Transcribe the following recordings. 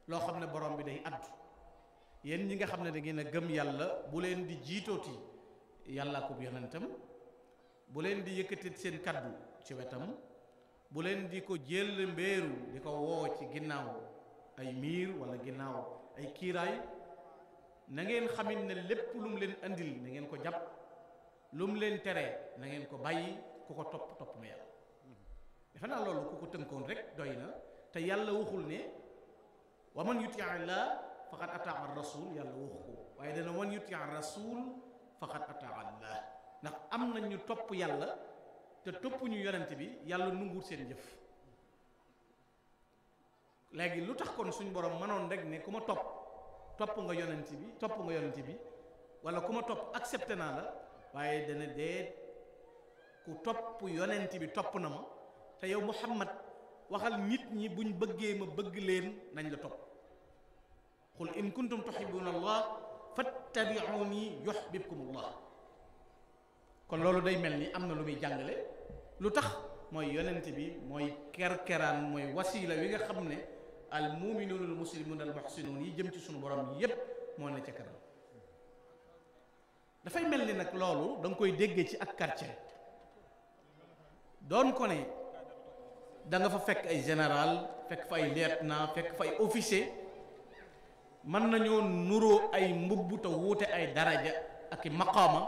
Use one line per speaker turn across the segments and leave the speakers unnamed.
loo xam ne borom bi day addu yéen ñi nga xam ne da ngeen a gëm yàlla bu leen di jiitooti yàlla ko yonentam bu leen di yëkkati seen kaddu ci wetam bu leen di ko jël mbéeru di ko woo ci ginnaaw ay miir wala ginnaaw ay kiiraay na ngeen xamit ne lépp lu mu leen andil na ngeen ko jàpp lu mu leen tere na ngeen ko bàyyi ku ko topp topp ma yàlla defe naa loolu ku ko tënkoon rek doy na te yàlla waxul ne wa man yuti Allah faqad ataa ar rasul yàlla waxu ko waaye dana man yuti ar rasul faqad ataa Allah ndax am na ñu topp yàlla te topp ñu yonent bi yàlla nunguut seen jëf léegi lu tax kon suñ borom mënoon rek ne ku ma topp nga yonent bi wala ku ma topp accepté naa la waaye dana dee ku topp yonent bi topp na ma te yow Muhammad waxal nit ñi buñ bëggee ma bëgg leen nañ la topp qul in kuntum tuhibbuna allah fattabi'uni yuhbibkum allah kon loolu day mel ni am na lu muy jàngale lu tax mooy yonent bi mooy kerkeraan mooy wasiila wi nga xam ne al muminuun al muslimuun al muhsinuun yi jëm ci sunu borom yépp moo ne ca kanam dafay mel ni nag loolu da nga koy déggee ci ak quartier doon ko ne da nga fa fekk ay général fekk fa ay lieutenant fekk fa ay officier mën nañoo nuroo ay mbubb te wuute ay daraja ak i maqaama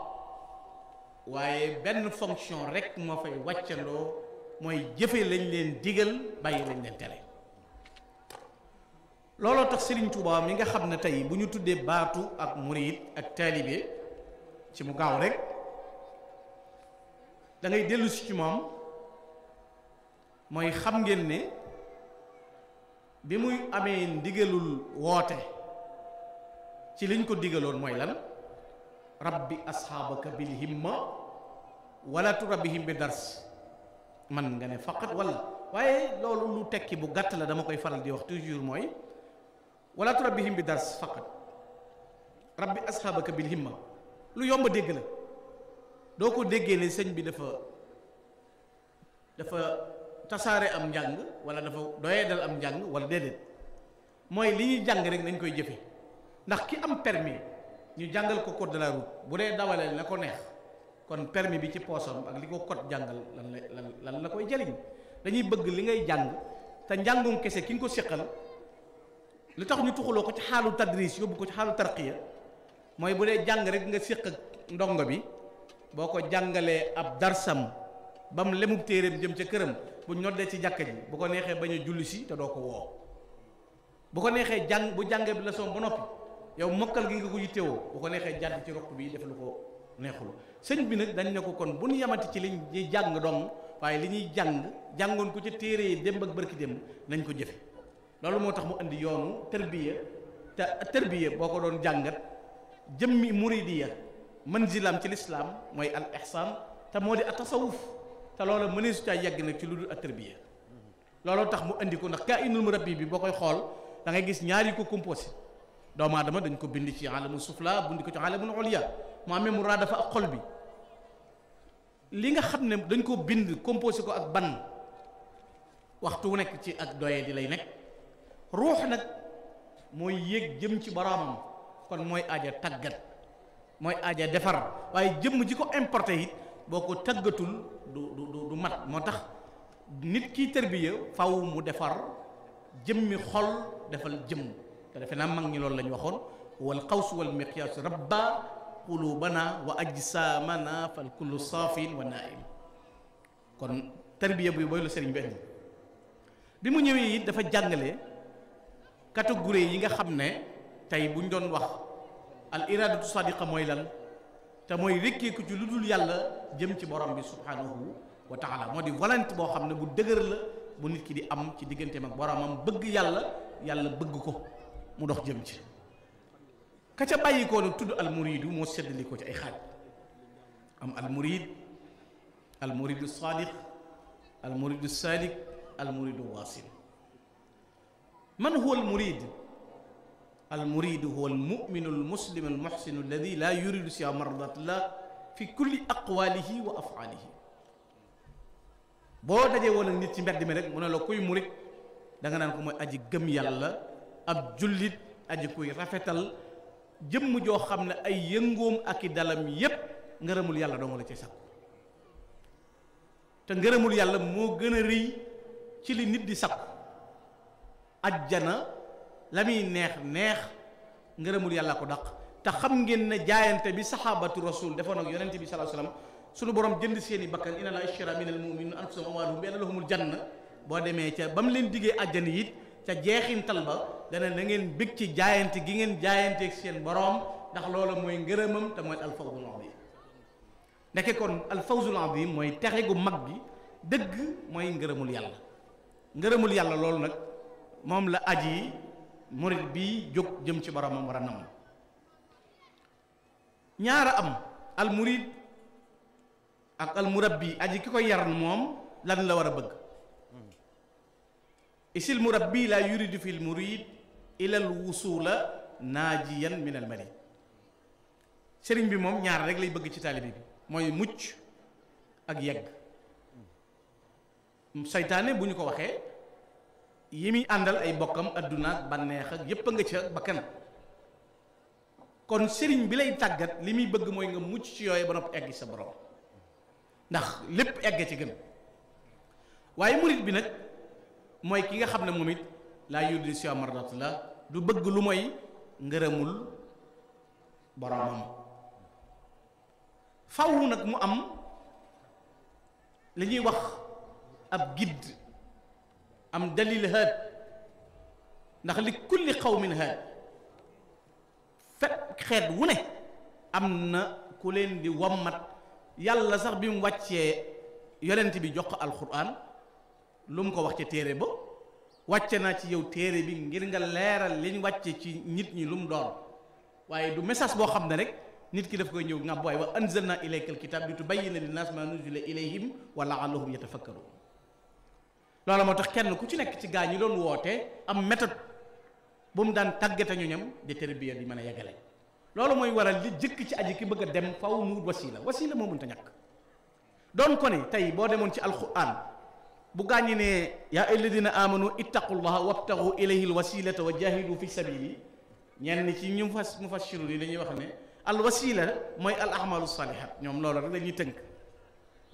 waaye benn fonction rek moo fay wàccandoo mooy jëfe lañ leen digal bàyyi lañ leen tere looloo tax Serigne Touba mi nga xam ne tey bu ñu tuddee baatu ak murid ak taalibe ci mu gaaw rek da ngay dellu si ci moom mooy xam ngeen ne bi muy amee ndigalul woote ci liñ ko digaloon mooy lan rabbi asxaabaka bil himma wala turabbihim bi dars man nga ne faqat wala waaye loolu lu tekki bu gàtt la dama koy faral di wax toujours mooy wala turabbihim bi dars faqat rabbi asxaabaka bil himma lu yomb dégg la doo ko déggee ne sëñ bi dafa tasaare am njàng wala dafa doyee dal am njàng wala déedéet mooy li ñuy jàng rek nañ koy jëfe ndax ki am permis ñu jàngal ko code de la route bu dee dawalee la ko neex kon permis bi ci poosam ak li ko code jàngal lan la koy jëriñ dañuy bëgg li ngay jàng te njàngum kese ki nga ko séqal lu tax ñu tuxuloo ko ci xaalu tadris yóbbu ko ci xaalu tarqiya mooy bu dee jàng rek nga séq ak ndongo bi boo ko jàngalee ab darsam ba mu lemub téeréem jëm ca këram bu ñoddee ci jàkka ji bu ko neexee bañ a julli si te doo ko woo bu ko neexee jàng bu jàngee bi la soom ba noppi yow mokkal gi nga ko yittewoo bu ko neexee jàdd ci roq bi def lu ko neexul sëñ bi nag dañ ne ko kon bu ñu yamati ci li ñuy jàng dong waaye li ñuy jàngoon ko ci téere yi démb ak bërki démb nañ ko jëfe loolu moo tax mu indi yoonu tërbiya te tërbiya boo ko doon jàngat jëmmi muridiya manzilam ci lislaam mooy al ihsaan te moo di at tasawuf te loolu mëneesu caa yegg nag ci lu dul at tërbiya looloo tax mu indi ko ndax kaa inul murabbi bi boo koy xool da ngay gis ñaari ko composé doomu aadama dañ ko bind ci alamul sufla bind ko ci alamul ulya mu amee mu raadafa ak xol bi li nga xam ne dañ ko bind composé ko ak ban waxtu wu nekk ci ak doye di lay nekk ruux nag mooy yéeg jëm ci boroomam kon mooy aaja tàggat mooy aaja defar waaye jëmm ji ko importé it boo ko tàggatul du mat moo tax nit kiy tërbiya faw mu defar jëmmi xol defal jëmm te defe naa mag ñi loolu la ñu waxoon wal xaws wal miqyaas rabba qulubana wa ajsamana fal kullu saafin wa naim kon tërbiya bu booy la sëriñ bi indi bi mu ñëwee it dafa jàngale catégorie yi nga xam ne tey bu ñu doon wax al iradatu sadiqa mooy lan te mooy rekkeeku ci lu dul yàlla jëm ci borom bi subhanahu wa taala moo di volonté boo xam ne bu dëgër la bu nit ki di am ci digganteem ak boromam bëgg yàlla yàlla bëgg ko mu dox jëm ci ka ca bàyyi koo nag tudd al muridu moo seddali ko ci ay xaaj am al muridu sadiq al muridu sadiq al muridu wasil man huwa al murid المريد هو المؤمن المسلم المحسن الذي لا يريد سوى مرضات الله في كل أقواله وأفعاله boo dajee woon ak nit ci mbedd mi rek mu ne la kuy murit da nga naan ko mooy aji gëm yàlla ab jullit aji kuy rafetal jëmm joo xam ne ay yëngoom ak i dalam yépp ngërëmul yàlla dong la ci sakku te ngërëmul yàlla moo gën a rëy ci li nit di sakku ajjana la muy neex neex ngërëmul yàlla ko daq te xam ngeen ne jaayante bi saxaabatu rasul defoon ak yonente bi sallallahu alayhi wasallam sunu borom jënd seeni bakkan inna la ishtara minal mu'minina anfusahum wa amwaalahum bi anna lahumul janna boo demee ca ba mu leen diggee àjjana it ca jeexintal ba dana na ngeen bég ci jaayante gi ngeen jaayanteeg seen borom ndax loola mooy ngërëmam te mooy alfawzul azim ndeke kon alfawzul azim mooy texe gu mag gi dëgg mooy ngërëmul yàlla ngërëmul yàlla loolu nag moom la aji murit bi jóg jëm ci boromam war a nam ñaara am al murid ak al murabbi aji ki ko yar moom lan la war a bëgg isil murabbi la yuridu fil murid ila al wusula naajiyan min al marid sëriñ bi moom ñaar rek lay bëgg ci taalibe bi mooy mucc ak yegg saytaane bu ñu ko waxee yi muy àndal ay bokkam adduna ak bànneex ak yépp a nga ca bakkan kon sëriñ bi lay tàggat li muy bëgg mooy nga mucc ci yooyu ba nopp egg sa borom ndax lépp egg ci gën waaye murit bi nag mooy ki nga xam ne moom it laa yuridu siwa mardatillah du bëgg lu mooy ngërëmul boromam faw nag mu am li ñuy wax ab guide am dalil haad ndax li kulli qawmin haad xeet wu ne am na ku leen di wammat yàlla sax bi mu wàccee yonent bi jox ko alquran lu mu ko wax ca téere ba wàcce naa ci yow téere bi ngir nga leeral liñ wàcce ci nit ñi lu mu doon waaye du message boo xam ne rek nit ki daf koy ñëw nga booy wa anzalna ilayka alkitab li tubayyina linnaas ma nuzila ilayhim wa la'allahum yatafakkarun loolu moo tax kenn ku ci nekk ci gaa ñi doon woote am méthode bu mu daan tàggate ñu ñam di tarbiya di mën a yeggale loolu mooy waral li jëkk ci aji ki bëgg a dem faw mu wut wasila moo mënta ñàkk doon ko ne tey boo demoon ci alquran bu gaañi ne yaa alladina amanu ittaqullaha wabtagu ilayhi alwasilata wa jahidu fi sabili ñenn ci ñu mufassiru yi dañuy wax ne alwasila mooy al ahmalu salihat ñoom loolu rek dañuy tënk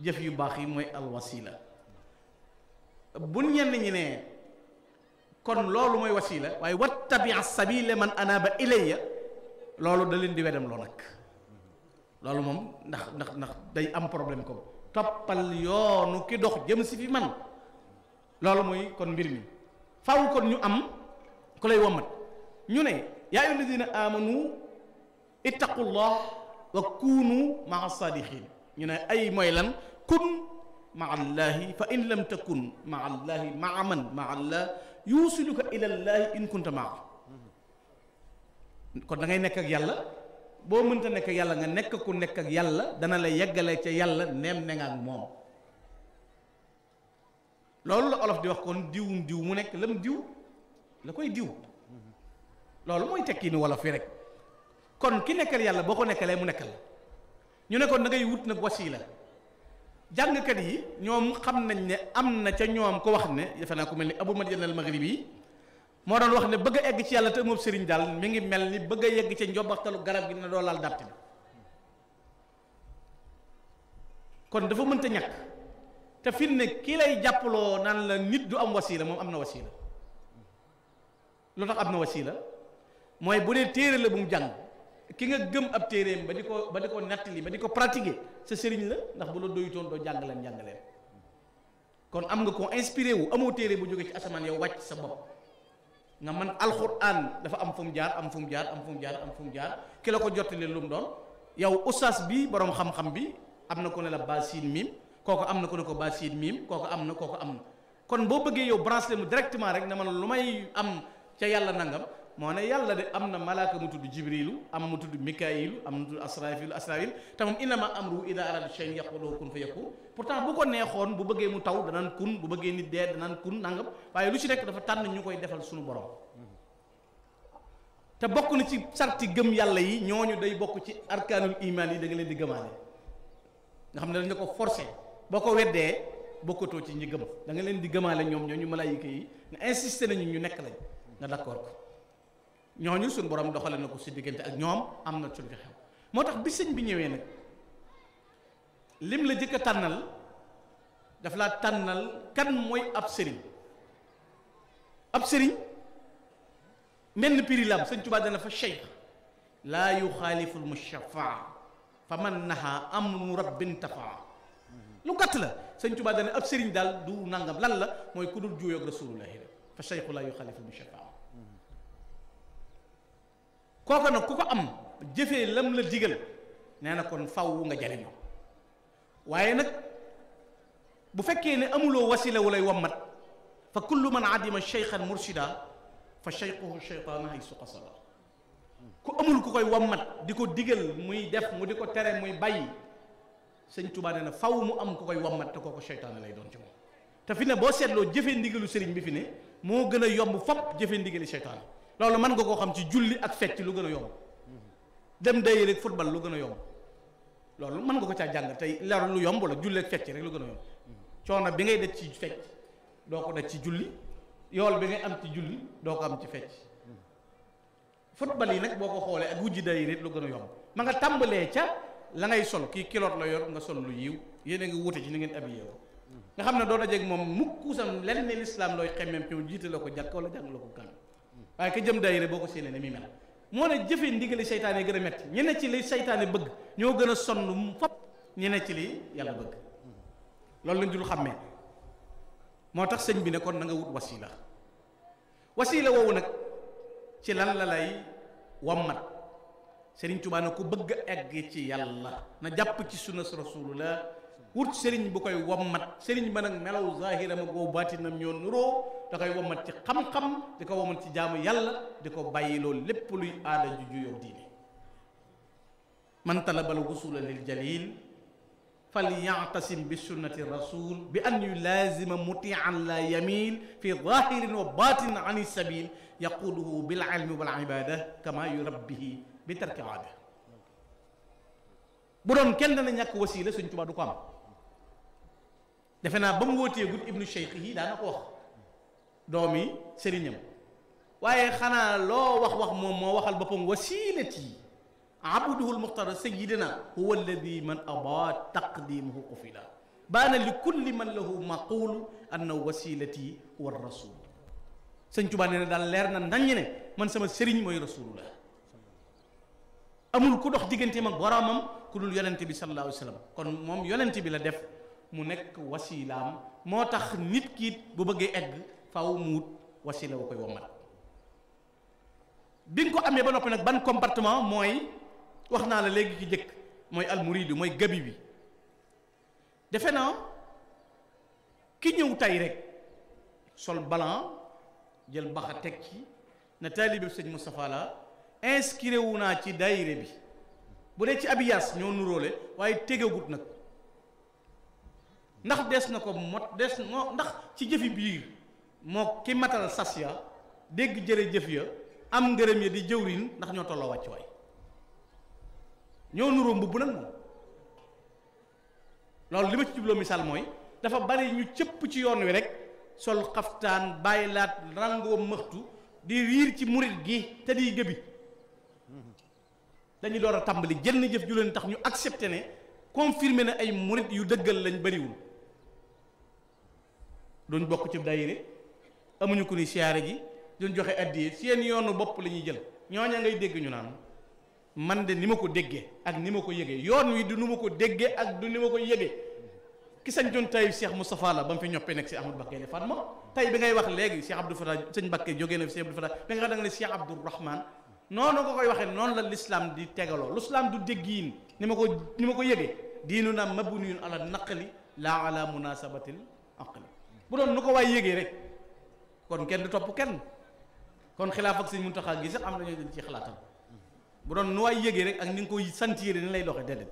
jëf yu baax yi mooy alwasila bu ñenn ñi ne kon loolu mooy wasila waaye wattabi sabila man anaba ilayya loolu da leen di wedam loo nag loolu moom ndax day am problème ko toppal yoonu ki dox jëm si fi man loolu mooy kon mbir mi faw kon ñu am ku lay wommat ñu ne yaa ayyuha alladina amanu ittaqullah wa kunu maa sadiqin ñu ne ay mooy lan kun maa allahi fa in lam takun maa allahi maa man maa allah yusiluka ila allahi in kunta maa kon da ngay nekk ak yàlla boo mënta nekk ak yàlla nga nekk ku nekk ak yàlla dana la yeggale ca yàlla neem ne nga ak moom loolu la olof di wax kon diwum diw mu nekk lam diw la koy diw loolu mooy tekki ni wolof fi rek kon ki nekkal yàlla boo ko nekkalee mu nekkal ñu ne kon da ngay wut nag wasiila jàngkat yi ñoom xam nañ ne am na ca ñoom ko wax ne defe naa ko mel ni Abul Madyan al Maghribi yi moo doon wax ne bëgg a egg ci yàlla te moom sëriñ daal mi ngi mel ni bëgg a yegg ca njobbaxtalu garab gi ne doo laal dàtt bi kon dafa mënta ñàkk te fi ne kii lay jàppaloo naan la nit du am wasiila moom am na wasiila lu tax am na wasiila mooy bu dee téere la bu mu jàng ki nga gëm ab téereem ba di ko nettali ba di ko pratiquer sa sëriñ la ndax bu la doyutoon doo jàngaleen kon am nga ko inspiré wu amoo téere bu jóge ci asamaan yow wàcc sa bopp nga man alxuraan dafa am fu mu jaar am fu mu jaar ki la ko jottali lu mu doon yow ustaas bi borom xam-xam bi am na ko ne la baasiin miim kooku am na ko ne ko baasiin miim kooku am na kon boo bëggee yow branché mu directement rek ne man lu may am ca yàlla nangam moo ne yàlla de am na malaaka mu tudd jibrilu am mu tudd mikaayilu am mu tudd asrafil te moom innama amruhu ida arada shay'an yaqulu lahu kun fayakun pourtant bu ko neexoon bu bëggee mu taw danaan kun bu bëggee nit dee danaan kun nangam waaye lu ci nekk dafa tànn ñu koy defal suñu borom te bokk na ci sarti gëm yàlla yi ñooñu day bokk ci arkaanul iman yi da nga leen di gëmaale nga xam ne dañ ko forcé boo ko weddee bokkatoo ci ñi gëm da nga leen di gëmaale ñoom ñooñu malaayika yi nga insisté nañu ñu nekk lañ nga d'accord ko ñooñu suñ borom doxale na ko si diggante ak ñoom am na suñ ko xew moo tax bi sëñ bi ñëwee nag lim la jëkk a tànnal daf laa tànnal kan mooy ab sëriñ menn piri lam sëñ Tuubaa dana fa cheikh laa yuxaalifu lmushafaa fa man naha amnu rabbin tafaa lu gàtt la sëñ Tuubaa dana ab sëriñ daal du nangam lan la mooy ku dul juuyoog rasulullahi rek fa cheikhu laa yuxaalifu lmushafaa kooka nag ku ko am jëfee lam la digal nee na kon faw nga jariñoo waaye nag bu fekkee ne amuloo wasila wu lay wammat fa kullu man adima cheikhan mursida fa cheikhuhu cheytaana hay suqasala ku amul ku koy wammat di ko digal muy def mu di ko tere muy bàyyi sëñ Tuubaa nee na faw mu am ku koy wammat te kooku cheytaana lay doon ci moom te fi ne boo seetloo jëfee ndigalu sëriñ bi fi ne moo gën a yomb fopp jëfee ndigali cheytaana loolu mën nga koo xam ci julli ak fecc lu gën a yomb dem day rek football lu gën a yomb loolu mën nga ko caa jàng tey leer lu yomb la julli ak fecc rek lu gën a yomb coono bi ngay def ci fecc doo ko def ci julli yool bi ngay am ci julli doo ko am ci fecc football yi nag boo ko xoolee ak wujji day rek lu gën a yomb ma nga tàmbalee ca la ngay sol kii kiloot la yor nga sol lu yiw yéen a ngi wute ci ni ngeen habillé woo nga xam ne doo dajeeg moom mukkusam lenn ne lislaam looy xemmem ci jiite la ko jàkk wala jàng la ko kan waaye ka jëm daayira boo ko séenee ne mi mel moo ne jëfee ndigali seytaane gën a metti ñene ci li seytaane bëgg ñoo gën a sonn fop ñene ci li yàlla bëgg loolu lañ dul xàmmee moo tax sëñ bi ne kon na nga wut wasila woowu nag ci lan la lay wammat sëriñ Tuubaa ne ku bëgg a egg ci yàlla na jàpp ci sunna rasulullah wut sëriñ bu koy wammat sëriñ ba nag melaw zahiram ak wow baatinam ñoo nuroo da koy wammat ci xam-xam di ko wammat ci jaamu yàlla di ko bàyyi loolu lépp luy aada ju juyoo diine man talabal wusula lil jalil fal ya'tasim bi sunnati rasul bi an yulazima muti'an la yamil fi zahirin wa batin an sabil yaquduhu bil ilmi wal ibada kama yurabbihi bi tarki aada bu doon kenn dana ñàkk wasila Sëñ Tuubaa du ko am defe naa ba mu wootee gud ibnu cheikh yi daana ko wax doomi sëriñam waaye xanaa loo wax moom moo waxal boppam wasilati abduhul muxtar sayidina huwa alladi man aba taqdimuhu qufila baana li kulli man lahu maqulu anna wasilati huwa rasul Sëñ Tuubaa nee na daal leer na nañ ne man sama sëriñ mooy rasulullah amul ku dox digganteem ak boromam ku dul yonente bi sallallahu alayhi wa sallam kon moom yonente bi la def mu nekk wasilaam moo tax nit ki bu bëggee egg faw mu wut wasila wu koy wommat bi nga ko amee ba noppi nag ban comportement mooy wax naa la léegi ki jëkk mooy almuridu mooy gabi bi defe naa ki ñëw tay rek sol blanc jël baxa teg ci na taalibe sëñ Moustapha la inscrire wu naa ci daayire bi bu dee ci abiyaas ñoo nuróole waaye tegagut nag ndax des na ko mot des moo ndax ci jëfi biir moo ki matal sas ya dégg jërëjëf ya am ngërëm ya di jëwriñ ndax ñoo tolloo wàcc waay ñoo nuróo mbubb nag moom loolu li ma ci jubloo misaal mooy dafa bari ñu cëpp ci yoon wi rek sol xaftaan bàyyi laat rangoo mëxtu di riir ci murit gi te di gëbi dañuy door a tàmbali jënn jëf ju leen tax ñu accepté ne confirmé ne ay murit yu dëggal lañ bariwul duñ bokk ci daayire amuñu ko ni siyaare ji duñ joxe addiye seen yoonu bopp la ñuy jël ñooña ngay dégg ñu naan man de ni ma ko déggee ak ni ma ko yëgee yoon wi du ni ma ko déggee ak du ni ma ko yëgee ki sañ doon tay Cheikh Moustapha la ba mu fi ñoppee nekk si Ahmadou Bakké ne Fatma tay bi ngay wax léegi Cheikh Abdou Fatah sëñ Bakké jógee na fi Cheikh Abdou Fatah bi nga xam da nga ne Cheikh Abdou Rahman noonu nga koy waxee noonu la l'islam di tegaloo l'islam du déggiin ni ma ko yëgee diinu na mabniyun ala naqli la ala munasabatil aqli bu doon nu ko waay yëgee rek kon kenn du topp kenn kon xilaaf ak sëñ Muntaxa gi sax am na ñoo dañ ci xalaatal bu doon nu waay yëgee rek ak ni nga koy sentir ni lay doxee déedéet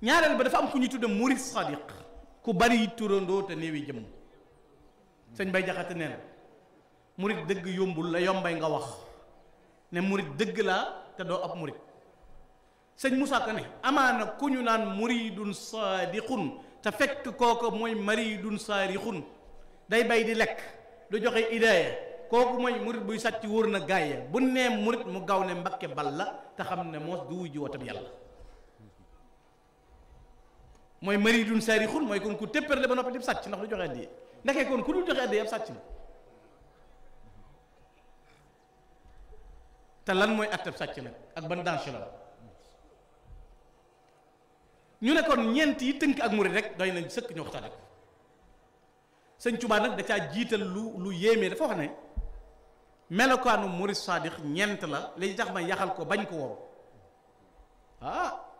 ñaareel ba dafa am ku ñu tudde murid sadiq ku bari turandoo te néewi jëmm sëñ Bay Jaxate nee na murid dëgg yombul la yombay nga wax ne murid dëgg laa te doo ab murid sëñ Moussa Ka ne amaana ku ñu naan muridun sadiqun te fekk kooka mooy maridun saarixun day bay di lekk du joxe idaaya kooku mooy murit buy sàcc wóor na gaay ya bu nee murit mu gaaw ne Mbakke bal la te xam ne moos du wujji wootam yàlla mooy mari dun saarixul mooy kon ku tépperle ba noppi di sàcc ndax du joxe addiya ndekee kon ku dul joxe addiya ab sàcc la te lan mooy atteb sàcc nag ak ban danger la ñu ne kon ñeent yi tënk ak murit rek doy nañ sëkk ñu waxtaane ko sëñ Tuubaa nag da caa jiital lu yéeme dafa wax ne melokaanu murit saadix ñeent la li tax ma yaxal ko bañ ko woru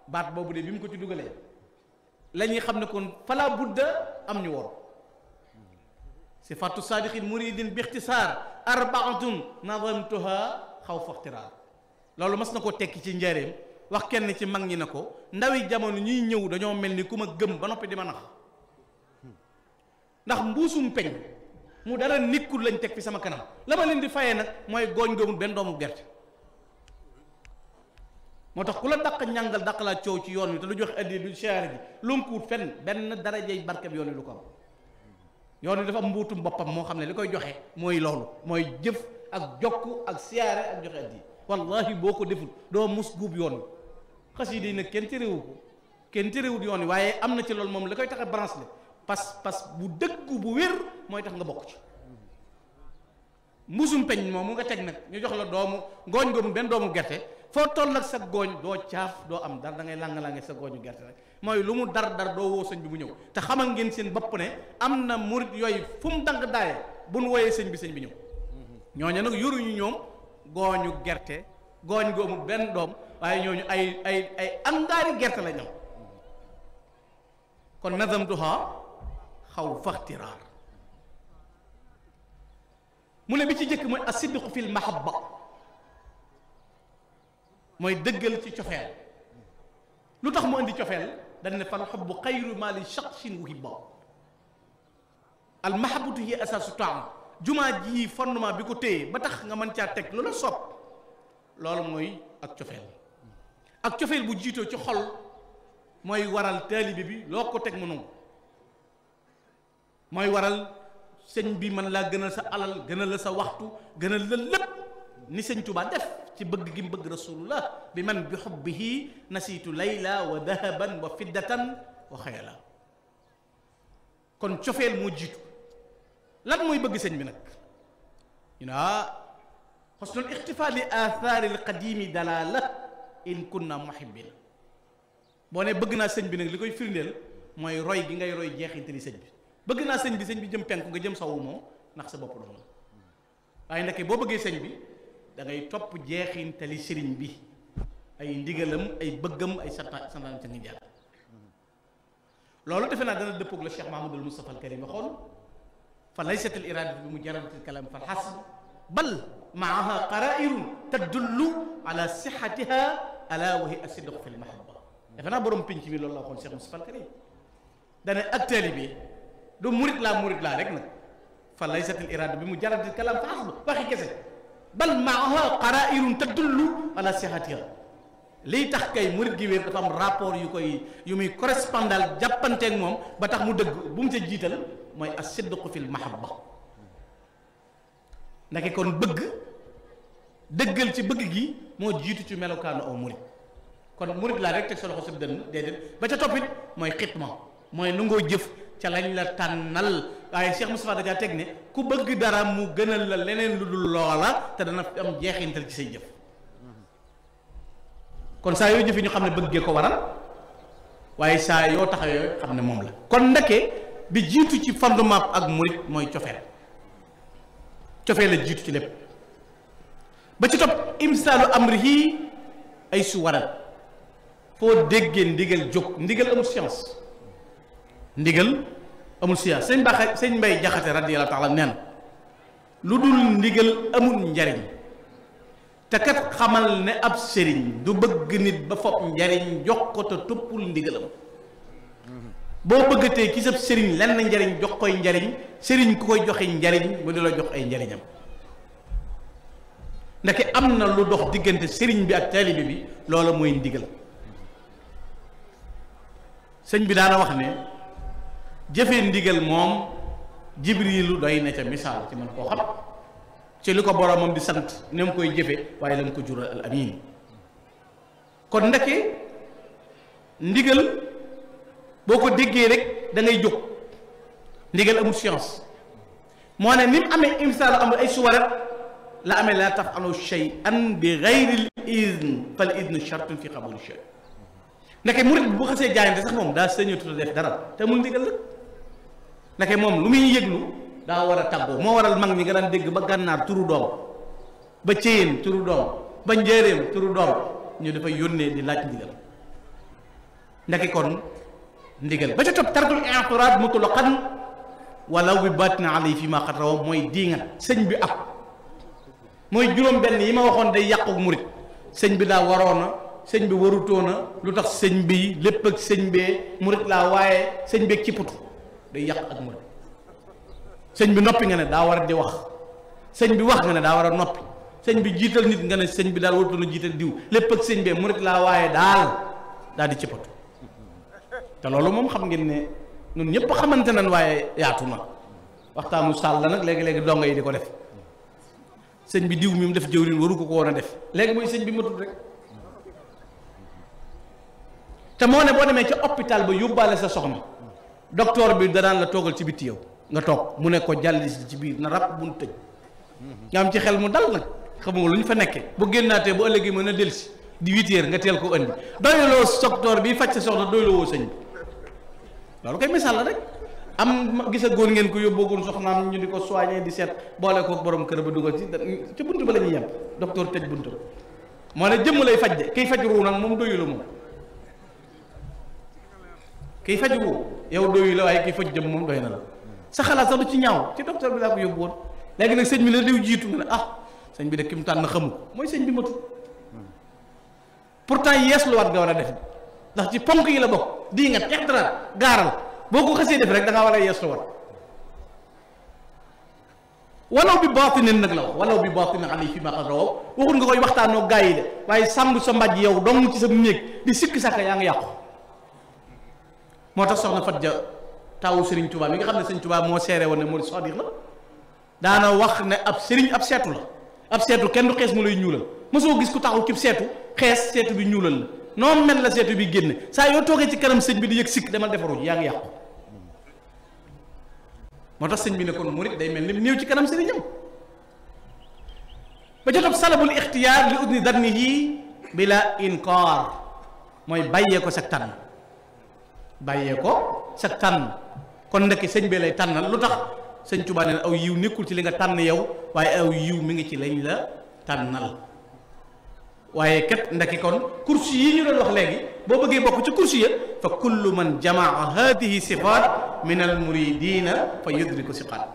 baat boobu de bi mu ko ci dugalee la ñuy xam ne kon fala budda am ñu woru sifatu saadixin muridin bi ixtisaar arbaatun nadamtuha xaw faxtiraar loolu mas na koo tekki ci njaareem wax kenn ci mag ñi ne ko ndawi jamono ñuy ñëw dañoo mel ni ku ma gëm ba noppi di ma nax ndax mbuusum peñ mu dara nikkul lañ teg fi sama kanam la ma leen di fayee nag mooy gooñ goomul benn doomu gerte moo tax ku la dàq ñàngal dàq laa coow ci yoon wi te lu joxe addi du siyaare ji lonkuwut fenn benn darajey barkeb yoon wi lu ko am yoon wi dafa am mbuutum boppam moo xam ne li koy joxe mooy loolu mooy jëf ak jokk ak siyaare ak joxe addi wallahi boo ko deful doo mus guub yoon wi xasida yi nag kenn terewu ko kenn terewut yoon wi waaye am na ci loolu moom li koy tax a branche la pas bu dëggu bu wér mooy tax nga bokk ci mbusum peñ moom mu nga teg nag ñu jox la doomu ngooñ goomu benn doomu gerte foo toll ak sa gooñ doo caaf doo am dara da ngay lang-lange sa gooñu gerte rek mooy lu mu dar doo woo sëñ bi mu ñëw te xamal ngeen seen bopp ne am na murit yooyu fu mu dang daaye bu nu wooyee sëñ bi ñëw ñooñu nag yoruñu ñoom gooñu gerte gooñ goomu benn doom waaye ñooñu ay angaari gerte la ñoom kon nazamtuha xaw faxtiraar mu ne bi ci jëkk mooy asidqu fil mahabba mooy dëggal ci cofeel lu tax mu indi cofeel dañ ne fal xubbu xayru ma li shaxsin wuhibba al mahabbatu hiya asaasu taam jumaa ji fondement bi ko téye ba tax nga mën caa teg lu la sopp loolu mooy ak cofeel bu jiitoo ci xol mooy waral taalibe bi loo ko teg mu nangu mooy waral sëñ bi mën laa gënal sa alal gënal la sa waxtu gënal la lépp ni sëñ Tuubaa def ci bëgg gi mu bëgg rasulullah bi man bi xubbihi nasiitu layla wa dahaban wa fiddatan wa xayala kon cofeel moo jiitu lan mooy bëgg sëñ bi nag ñu ne xusnul ixtifaa li aathaari alqadimi dalala in kunna muhibbina boo ne bëgg naa sëñ bi nag li koy firndeel mooy roy gi ngay roy jeexintali sëñ bi bëgg naa sëñ bi jëm penku nga jëm sawu moom ndax sa bopp doon la waaye ndeke boo bëggee sëñ bi da ngay topp jeexintali sëriñ bi ay ndigalam ay bëggam ay santaan ca nga jàll loolu defe naa dana dëppoog la Cheikh Mahamadul Mustafa al Karim waxoon fa laysat al iradatu bi mujarradatil kalam fal hasb bal maaha qarairun tadullu ala sihatiha ala wa hiya asidq fi l mahabba defe naa borom pinc mi loolu la waxoon Cheikh Mustafa al Karim dane ak taalibe du murit laa rek nag fa laysat al irada bi mujarradatil kalam fa hasb waxi kese bal maaha qarairun tadullu ala sihatiha liy tax kay murit gi wér dafa am rapport yu muy correspondal jàppanteeg moom ba tax mu dëgg bu mu ca jiital mooy as-sidqu fil mahabba ndeke kon bëgg dëggal ci bëgg gi moo jiitu ci melokaanu aw murit kon murit laa rek teg sa loxo sa dënn déedéet ba ca toppit mooy xitma mooy nu ngoo jëf ca lañ la tànnal waaye Cheikh Moustapha dajaa teg ne ku bëgg dara mu gënal la leneen lu dul loola te dana am jeexintal ci say jëf kon saa yoo jëfee ñu xam ne bëggee ko waral waaye saa yoo taxawee xam ne moom la kon ndeke bi jiitu ci fondement ak murit mooy cofeel la jiitu ci lépp ba ci topp imsaalu amrihi ay su waral foo déggee ndigal jóg ndigal amul science sëñ Mbay Jaxate radiyallahu taala nee na lu dul ndigal amul njariñ te kat xamal ne ab sëriñ du bëgg nit ba fopp njariñ jox ko te toppul ndigalam boo bëggatee ki sab sëriñ lenn njariñ jox koy njariñ sëriñ ku koy joxe njariñ mu di la jox ay njariñam ndeke am na lu dox diggante sëriñ bi ak taalibe bi loola mooy ndigal sëñ bi daana wax ne jëfee ndigal moom jibrilu doy na ca misaal ci man koo xam ci li ko boromam di sant ne mu koy jëfe waaye la mu ko jural al amin kon ndeke ndigal boo ko déggee rek da ngay jóg ndigal amul science moo ne ni mu amee imsaalu amul ay suwarat la amee la tafalu shay'an bi ghayril idn fal idnu shartun fi qabuli shay ndeke murit bu xasee jaayante sax moom daa sañatu def dara te mun ndigal la ndeke moom lu muy yëglu daa war a tàggoo moo waral mag ñi nga daan dégg ba gànnaar turu doom ba céyeen turu doom ba njéeréem turu doom ñu dafay yónnee di laaj ndigal ndeke kon ndigal ba ca topp tarkul i'tiraad mutlaqan walaw bi baatin alay fi ma qad rawa mooy diingat sëñ bi ab mooy juróom benn yi ma waxoon day yàqu murit sëñ bi daa waroona sëñ bi warutoona lu tax sëñ bi lépp ak sëñ bee murit laa waaye sëñ beeg ci putu day yàq ak murit sëñ bi noppi nga ne daa war a di wax sëñ bi wax nga ne daa war a noppi sëñ bi jiital nit nga ne sëñ bi daal warutoona jiital diw lépp ak sëñ bee murit laa waaye daal di ci putu te loolu moom xam ngeen ne ñun ñëpp xamante nañ waaye yaatu na waxtaanu sàll la nag léegi-léegi dongo yi di ko def sëñ bi diw mi mu def jëwriñ waru ko woon a def léegi mooy sëñ bi matul rek te moo ne boo demee ca hôpital ba yóbbaale sa soxna docteur bi danaan la toogal ci bitti yow nga toog mu ne ko jàlli si ci biir na rab bu nu tëj nga am ci xel mu dal nag xamuma lu ñu fa nekkee bu génnaatee bu ëllëgee mën a delsi di 8 heures nga teel ko andi doyloo docteur bi faj sa soxna doyloo woo sëñ bi loolu koy misaal la rek am gisa góor ngeen ko yóbboogoon soxnaam ñu di ko soigné di seet boole ko borom kër ba dugal ci bunt ba la ñuy yem docteur tëj bunt ba moo ne jëmm lay faj de kiy faj ruu nag moom doyu la moom kiy faj ruu yow doyu la waaye kiy faj jëm moom doy na la sa xalaat sax du ci ñaaw ci docteur bi laa ko yóbbu woon léegi nag sëñ bi la diw jiitu nga ne sëñ bi de ki mu tànn xamu ko mooy sëñ bi matu pourtant yeesluwaat nga war a def ndax ci ponk yi la bokk di nga ixtiraat gaaral boo ko xasee def rek da ngaa war a yeesluwaat walaw bi baatinin nag la wax walaw bi baatinin ali fi ma qad rawaw waxul nga koy waxtaanoo gaa yi de waaye sàmb sa mbàjj yow dong ci sa néeg di sikki sàkka yaa ngi yàqu moo tax soxna Fat Ja taawu Serigne Touba mi nga xam ne Serigne Touba moo seere woon ne moo sadiq la daana wax ne ab Serigne ab seetu la ab seetu kenn du xees mu lay ñuulal mosoo gis ku taxaw ci seetu xees seetu bi ñuulal la noonu mel la seetu bi génne saa yoo toogee ci kanam sëñ bi di yëg sikk demal defaru ji yaa ngi yàqu moo tax sëñ bi ne kon murit day mel ni néew ci kanam sëriñam ba ca topp salabul ixtiyaar li udni dannihi bila inkaar mooy bàyyee ko sa tànn bàyyee ko sa tànn kon ndekki sëñ bi lay tànnal lu tax sëñ Tuubaa ne aw yiw nekkul ci li nga tànn yow waaye aw yiw mi ngi ci lañ la tànnal waaye kat ndaki kon kursi yi ñu doon wax léegi boo bëggee bokk ci kursi ya fa kullu man jamaa hadihi sifaat min al muridina fa yudriku siqaat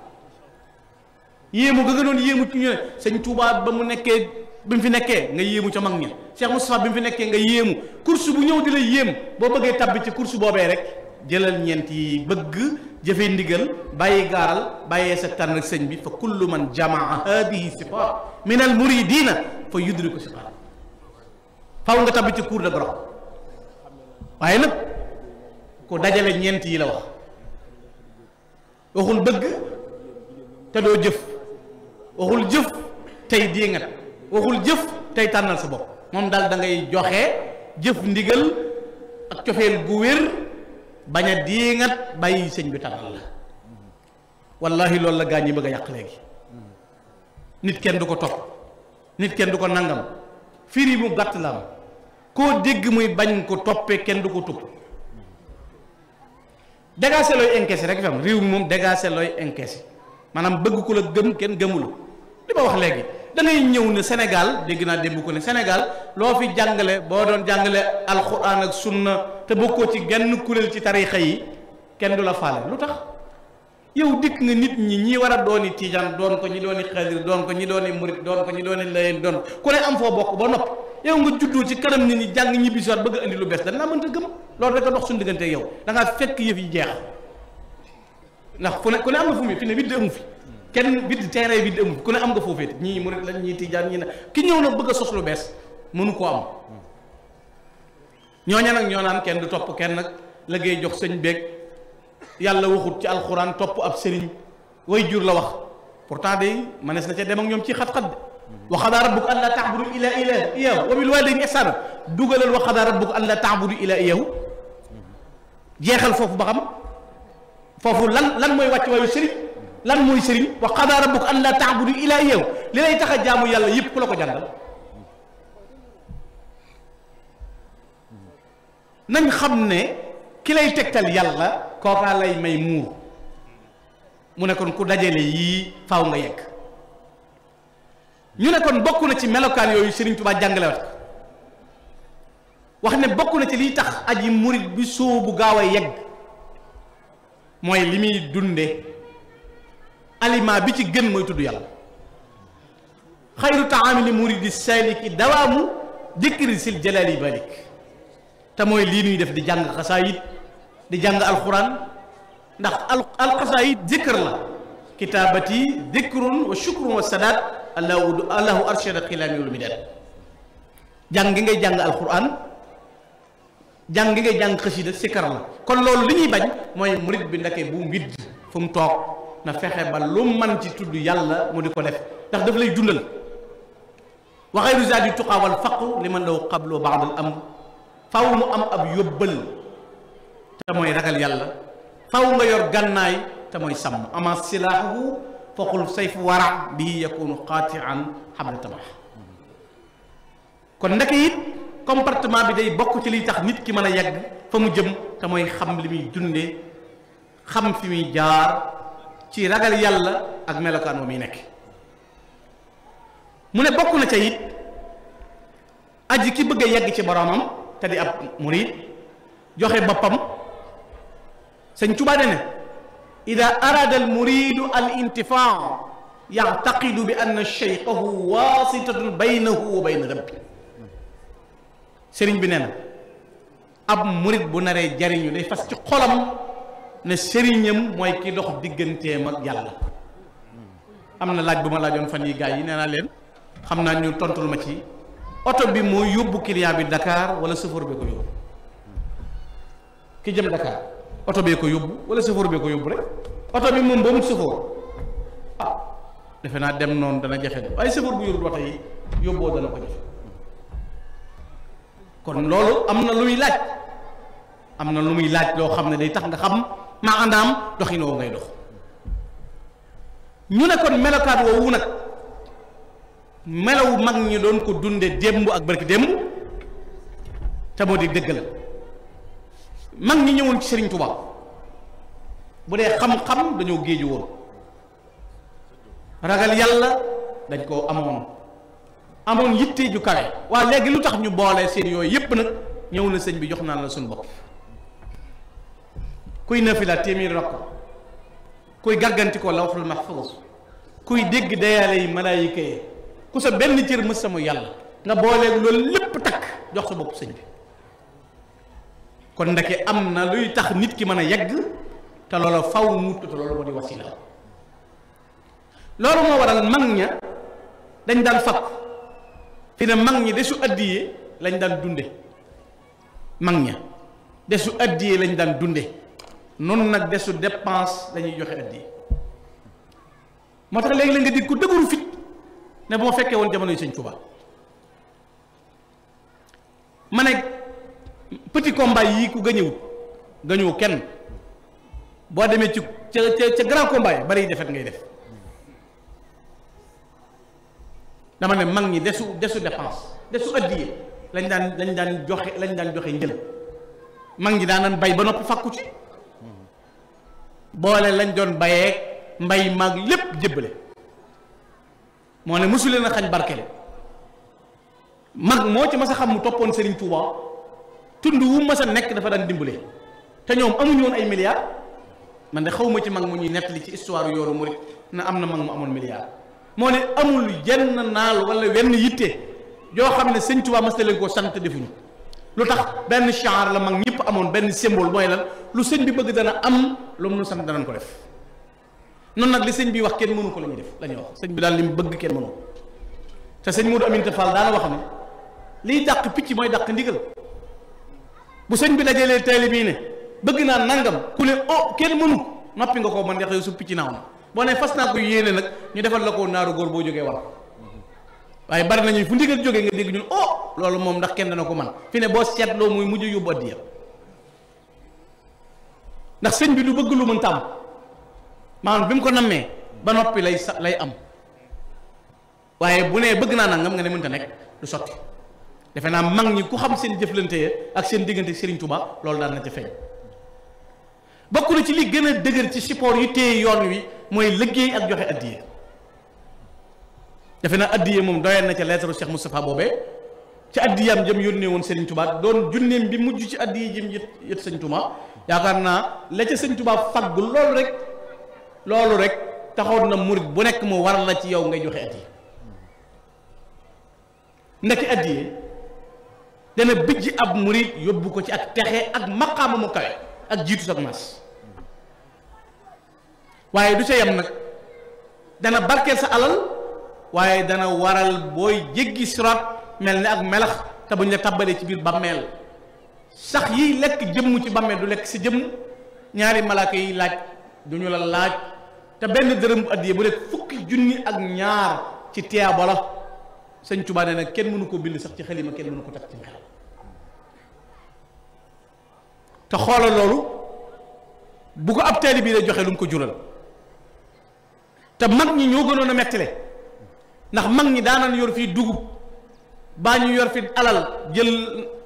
yéemu ga nga doon yéemu ci ñu ne sëñ Tuubaa ba mu nekkee bi mu fi nekkee nga yéemu ca mag ña Cheikh Moustapha bi mu fi nekkee nga yéemu kursi bu ñëw di la yéem boo bëggee tabbi ci kursi boobee rek jëlal ñeent yi bëgg jëfe ndigal bàyyi gaaral bàyyee sa tànn ak sëñ bi fa kullu man jamaa hadihi sifaat min al muridina fa yudriku siqaat faw nga tabbi ci cour de droit waaye nag ku dajale ñeent yi la wax waxul bëgg te doo jëf waxul jëf tey diingat waxul jëf tey tànnal sa bopp moom daal da ngay joxe jëf ndigal ak cofeel gu wér bañ a diingat bàyyi sëñ bi tànnal la wallahi loolu la gaañ ñi bëgg a yàq léegi nit kenn du ko topp nit kenn du ko nangam firi mu gàtt la am koo dégg muy bañ ko toppee kenn du ko tupp dégagé looy encaissé rek fi am réew mi moom dégagé looy encaissé maanaam bëgg ku la gëm kenn gëmul li ma wax léegi da ngay ñëw ne Sénégal dégg naa démb ko ne Sénégal loo fi jàngale boo doon jàngale alxuraan ak sunna te bokkoo ci genn kuréel ci tarixa yi kenn du la faale lu tax yow dikk nga nit ñi war a dooni tijaan doon ko ñi dooni xaadir doon ko ñi dooni murit doon ko ñi dooni layeen doon ku ne am foo bokk ba nopp yow nga juddoo ci kanam nit ñi jàng ñibbi soot bëgg a indi lu bees dañ naa mënta gëm loolu rek a dox suñu diggante yow da ngaa fekk yëf yi jeex ndax ku ne am nga fu mu fi ne widd amu fi kenn widd terrain widd amu fi ku ne am nga foofeeti ñii murit lañ ñii tijaan ñii na ki ñëw nag bëgg a sos lu bees mënu koo am ñooña nag ñoo naan kenn du topp kenn nag liggéey jox sëñ beeg yàlla waxut ci alxuraan topp ab sëriñ way jur la wax pourtant day manees na ca dem ak ñoom ci xat-xat de wa qadaa rabbuka an laa ta'budu illaa iyyaahu wa bil waalidayni ihsaanan dugalal wa qadaa rabbuka an laa ta'budu illaa iyyaahu jeexal foofu ba xam foofu lan mooy wàcc waayu sëriñ lan mooy sëriñ wa qadaa rabbuka an laa ta'budu illaa iyyaahu li lay tax a jaamu yàlla yëpp ku la ko jàngal nañ xam ne ki lay tegtal yàlla kookaa lay may muur mu ne kon ku dajale yii faaw nga yegg ñu ne kon bokk na ci melokaan yooyu Sëriñ Tuubaa jàngale wat wax ne bokk na ci liy tax aji murit bi sóobu gaaw a yegg mooy li muy dunde aliment bi ci gën mooy tudd yàlla xayru taami li muridi saliki dawaamu dikri sil jalali balik te mooy lii nuy def di jàng xasaayit di jàng alquran ndax alxasaayit zikr la kitaabati zikrun wa shukrun wa sadaat allahu arshada xilaami wal midaad jàng gi ngay jàng alquran jàng gi ngay jàng xasida sikar la kon loolu li ñuy bañ mooy murit bi ndake bu mbidd fu mu toog na fexe ba lu man ci tudd yàlla mu di ko def ndax daf lay dundal wa xayru zaadi tuqaa wal faqu li man law qablu baad al amr faw mu am ab yóbbal te mooy ragal yàlla faw nga yor gànnaay te mooy sàmm ama silaahu faqul sayfu wara bii yakunu qaati'an xabla tabax kon ndeke it comportement bi day bokk ci liy tax nit ki mën a yegg fa mu jëm te mooy xam li muy dunde xam fi muy jaar ci ragal yàlla ak melokaan wa muy nekk mu ne bokk na ca it aji ki bëgg a yegg ci boromam te di ab murid joxe boppam sëñ Tuubaa ne ida arada al muridu al intifaa yactaqidu bi anna cheykhahu waasitatun baynahu wa bayna rabbi sëriñ bi nee na ab murid bu naree jariñu day fas ci xolam ne sëriñam mooy ki dox digganteem ak yàlla am na laaj bu ma laajoon fan yi gars yi nee naa leen xam naa ñu tontul ma ci oto bi moo yóbbu client bi Dakar wala chauffeur bee ko yóbbu ki jëm Dakar oto bee ko yóbbu wala chauffeur bee ko yóbbu rek oto bi moom ba mu chauffeur defe naa dem noonu dana jafe de waaye chauffeur bu yorul oto yi yóbboo dana ko jafe kon loolu am na lu muy laaj am na lu muy laaj loo xam ne day tax nga xam maanaam doxin woowu ngay dox ñu ne kon melokaat woowu nag melawu mag ñi doon ko dunde démb ak barki démb te moo di dëgg la mag ñi ñëwoon ci Sëriñ Tuubaa bu dee xam-xam dañoo géeju woon ragal yàlla dañ koo amoon yitte ju kawe waa léegi lu tax ñu boole seen yooyu yépp nag ñëw na sëñ bi jox naan la suñu bopp kuy nafila téeméeri rakk kuy gàgganti ko lawhul mahfuus kuy dégg dayaale yi malaayika yi ku sa benn cër mës sama yàlla nga booleeg loolu lépp takk jox sa bopp sëñ bi kon ndeke am na luy tax nit ki mën a yegg te loola faw mut te loolu moo di wasila loolu moo waral mag ña dañ daan fakk fi ne mag ñi desu addiyee lañ daan dunde mag ña desu addiyee lañ daan dunde noonu nag desu dépense lañuy joxe addiyee moo tax léegi la nga dig ko dëgëru fit ne bu ma fekkee woon jamono yi Sëñ Tuubaa ma ne petit combat yii ku gañëwut kenn boo demee ci ca grand combat yi bari defet ngay def dama ne mag ñi desu dépense desu addiye lañ daan joxe njël mag ñi daan bay ba noppi fakku ci boole lañ doon bayeeg mbay mag lépp jébbale moo ne mosu leen a xañ barkele mag moo ci mas a xam mu toppoon Serigne Touba tund wu mas a nekk dafa daan dimbale te ñoom amuñu woon ay milliards man de xawma ci mag mu ñuy nettali ci histoire yoonu murit na am na mag mu amoon milliards moo ne amul jenn naal wala wenn yitte yoo xam ne Sëñ Touba mas na leen koo sant defuñu lu tax benn chanre la mag ñëpp amoon benn symbole mooy lan lu sëñ bi bëgg dana am lu mu nu sant danañ ko def noonu nag li sëñ bi wax kenn mënu ko la ñuy def la ñuy wax sëñ bi daal li mu bëgg kenn mënu te sëñ Modou Aminta Fall daana wax ne liy dàq picc mooy dàq ndigal bu sëñ bi dajalee taalibe yi ne bëgg naa nangam ku ne oh kenn mënu noppi nga ko man de yow su picc naaw na boo ne fas naa ko yéene nag ñu defal la ko naaru góor boo jógee war waaye bari nañu fu ndigal jógee nga dégg ñun oh loolu moom ndax kenn dana ko man fi ne boo seetloo muy mujj yóbbu addiya ndax sëñ bi du bëgg lu mën tàmm maanaam bi mu ko nammee ba noppi lay am waaye bu nee bëgg naa nangam nga ne mënta nekk du sotti defe naa mag ñi ku xam seen jëflante ak seen diggante Serigne Touba loolu daan na ca feeñ bokk na ci li gën a dëgër ci support yu téye yoon wi mooy liggéey ak joxe addiye defe naa addiye moom doyoon na ca lettre Cheikh Moustapha boobee ci addiyaam jëm yónnee woon Serigne Touba doon junneem bi mujj ci addiye jëm yët Serigne Touba yaakaar naa la ca Serigne Touba faggu loolu rek taxoon na murit bu nekk mu war la ci yow ngay joxe addiye ndaki addiye dana bijj ab murit yóbbu ko ci ak texe ak maqaama mu kawe ak jiitu sag mas waaye du ca yem nag dana barkeel sa alal waaye dana waral booy jéggi siraat mel ni ak melax te buñ la tàbbalee ci biir bàmmeel sax yiy lekk jëmm ci bàmmeel du lekk si jëmm ñaari malaaka yi laaj du ñu la laaj te benn dërëm bu addiye bu nekk fukki junni ak ñaar ci tiyaaba la sëñ Tuubaa nee na kenn mënu ko bind sax ci xalima kenn mënu ko teg ci xel te xoolal loolu bu ko ab taalibe bi la joxe lu mu ko jural te mag ñi ñoo gënoon a mettile ndax mag ñi daanan yor fii dugub baa ñu yor fi alal jël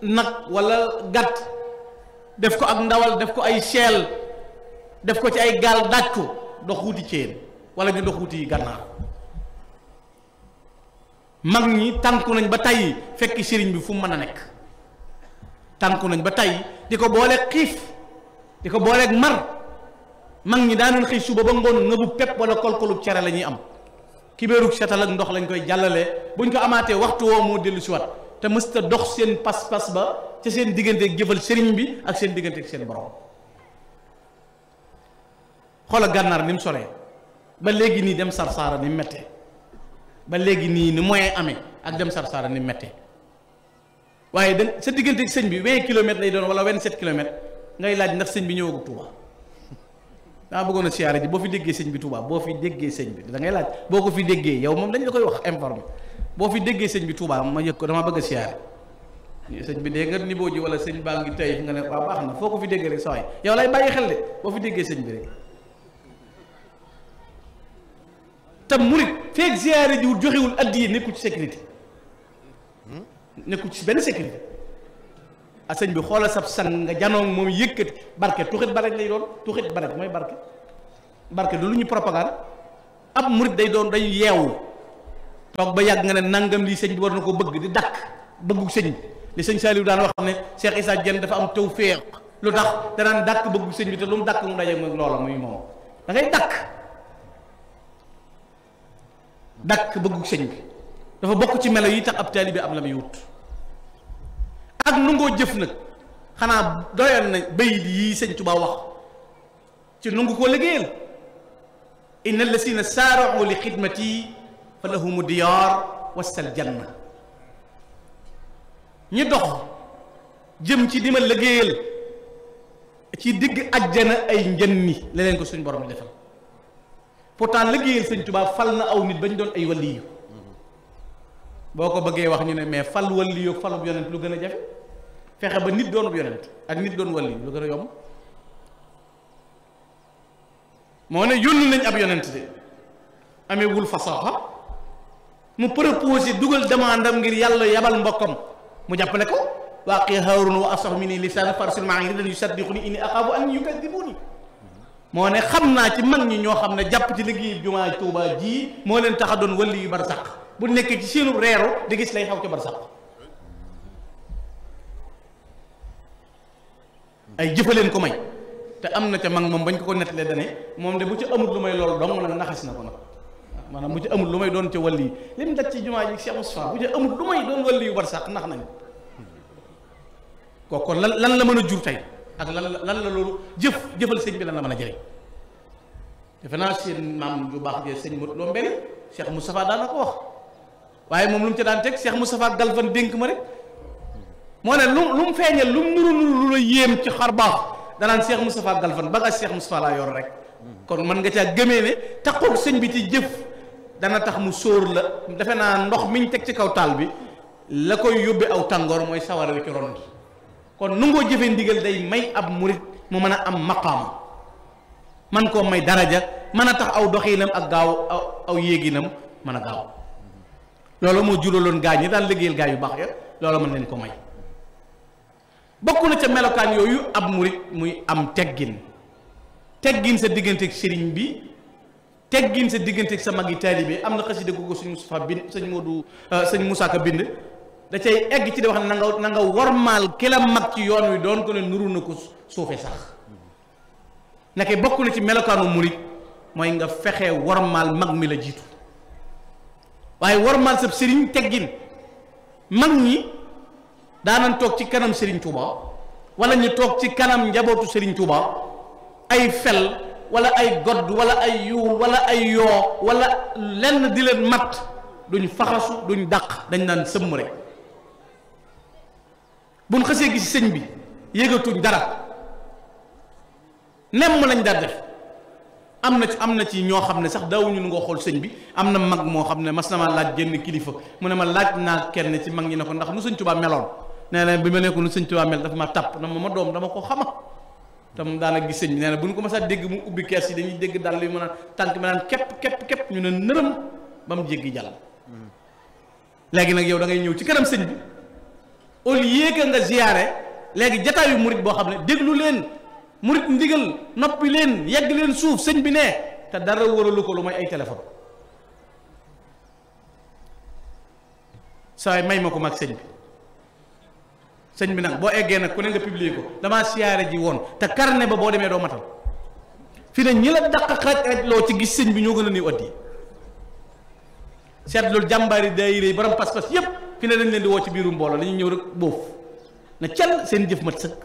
nag walla gàtt def ko ak ndawal def ko ay seel def ko ci ay gaal daaj ko dox wuti céen walla ñu dox wuti gànnaar mag ñi tànku nañ ba tey fekk sëriñ bi fu mu mën a nekk tànku nañ ba tey di ko booleeg xiif di ko booleeg mar mag ñi daanoon xëy suba ba ngoon ngëbu pepp wala kolkolub cere la ñuy am kibéerug setal ak ndox lañ koy jàllale buñ ko amaatee waxtu woo moo dellu si wat te mësta dox seen pas-pas ba ca seen digganteeg jëfal sëriñ bi ak seen digganteeg seen borom xoola gànnaar ni mu soree ba léegi nii dem Sarsara ni mu mettee ba léegi nii ni moyen amee ak dem Sarsara ni mu mettee waaye da sa digganteeg sëñ bi 20 kilomètres lay doon wala 27 kilomètres ngay laaj ndax sëñ bi ñëwagu Touba daa bëggoon a siyaare ji boo fi déggee sëñ bi Touba boo fi déggee sëñ bi da ngay laaj boo ko fi déggee yow moom dañ la koy wax informé boo fi déggee sëñ bi Touba ma yëg ko dama bëgg a siyaare sëñ bi dégg nga niveau ji wala sëñ baa ngi tey nga ne waaw baax na foo ko fi déggee rek saway yow lay bàyyi xel de boo fi déggee sëñ bi rek te murit feeg siyaare jiwul joxewul addiye nekkul ci sécurité nekkul ci benn sécurité a sëñ bi xoolal sab sang nga janoog moom yëkkati barke tuxit barek lay doon tuxit barek mooy barke du lu ñu propagande ab murit day doon day yeewu toog ba yàgg nga ne nangam lii sëñ bi war na ko bëgg di dakk bëggu sëñ bi li sëñ Saliou daan wax ne Cheikh Issa Diène dafa am tawfeex lu tax danaan dàkk bëggu sëñ bi te lu mu dàkk mu daje mooy loola muy moom da ngay dàkk bëggu sëñ bi dafa bokk ci melo yi tax ab taalibe am la muy wut ak nu ngoo jëf nag xanaa doyoon na bayit yii sëñ Tuubaa wax ci nungu koo liggéeyal inna allasina saara'u li xidmati fa lahumu diyaar wasal janna ñi dox jëm ci dima liggéeyal ci digg ajjana ay njënni la leen ko suñ borom defal pourtant liggéeyal sëñ Tuubaa fal na aw nit ba ñu doon ay waliyu boo ko bëggee wax ñu ne mais fal waliyu falub yonent lu gën a jafe fexe ba nit doonub yonent ak nit doon waliyu lu gën a yomb moo ne yónni nañ ab yonent de amee wul fasaxa mu proposé dugal demande am ngir yàlla yabal mbokkam mu jàppale ko waaqi haarun wa asax mi ni lisaan farsil maa ngi ridan yusaddiquni inni axaafu an yukadibuni moo ne xam naa ci mag ñi ñoo xam ne jàpp ci liggéey jumaa Tuubaa ji moo leen tax a doon wali yu barsàq bu nekkee ci seenu reeru di gis lay xaw ca barsàq ay jëfaleen ko may te am na ca mag moom bañ ko nettalee dane moom de bu ci amul lu may loolu dong nag naxas na ko nag maanaam bu ci amul lu may doon ca wali li mu daj ci jumaa ji Cheikh Moustapha bu ci amul lu may doon wali yu barsàq nax nañ kooku kon lan la mën a jur tey ak lan la loolu jëfal sëñ bi lan la mën a jëriñ defe naa seen maam ju baax jee sëñ Modou Lo Mbène Cheikh Moustapha daana ko wax waaye moom lu mu ca daan teg Cheikh Moustapha Galfan dénk ma rek moo ne lu mu feeñal lu mu nuru lu la yéem ci xar baax danaan Cheikh Moustapha Galfan bagage Cheikh Moustapha laa yor rek kon mën nga caa gëmee ne taxoog sëñ bi ci jëf dana tax mu sóor la defe naa ndox miñ teg ci kaw taal bi la koy yóbbe aw tàngoor mooy sawara wi ci ron gi kon nu ngoo jëfee ndigal day may ab murit mu mën a am maqaama man koo may daraja mën a tax aw doxinam ak gaaw aw yéeginam mën a gaaw loolu moo juraloon gaa ñi daan liggéeyal gaa yu baax ya loolu mën leen ko may bokk na ca melokaan yooyu ab murit muy am teggin sa digganteeg sëriñ bi teggin sa digganteeg sa magi taalibe am na xasida googu sëñ Moustapha bind sëñ Moussa Ka bind da cay egg ci di wax ne na nga warmaal ki la mag ci yoon wi doon ko ne nuru na ko suufe sax nekke bokk na ci melokaanu murit mooy nga fexe warmaal mag mi la jiitu waaye warmaal sa sëriñ teggin mag ñi daanan toog ci kanam sëriñ Touba wala ñu toog ci kanam njabootu sëriñ Touba ay fel wala ay godd wala ay yuul wala ay yoo wala lenn di leen mat duñ faxasu duñ dàq dañ naan sëmm rek buñ xësee gis sëñ bi yëgatuñ dara nemm lañ daan def am na ci ñoo xam ne sax daawuñu nu nga xool sëñ bi am na mag moo xam ne mas na ma laaj génn kilifa mu ne ma laaj naa kenn ci mag ñi ne ko ndax nu sëñ Tuubaa meloon nee na bi ma nekko nu sëñ Tuubaa mel dafa ma tàpp na ma doom dama ko xama tam daana gis sëñ bi nee na bu ñu ko mas a dégg mu ubbi kees yi dañuy dégg dal li mën a tànk mi naan képp ñu ne nërëm ba mu jéggi jàll léegi nag yow da ngay ñëw ci kanam sëñ bi au lieu que nga ziyaare léegi jataayu murit boo xam ne déglu leen murit ndigal noppi leen yegg leen suuf sëñ bi ne te dara waralu ko lu may ay téléphone saa may ma ko mag sëñ bi nag boo eggee nag ku ne nga publier ko damaa siyaare ji woon te carnet ba boo demee doo matal fi ne ñi la daq xaj loo ci gis sëñ bi ñoo gën a néew addi seet loolu jàmbaari daayira yi borom pas-pas yépp fi ne dañ leen di woo ci biiru mbooloo dañuy ñëw rek boof na cal seen jëf mat sëkk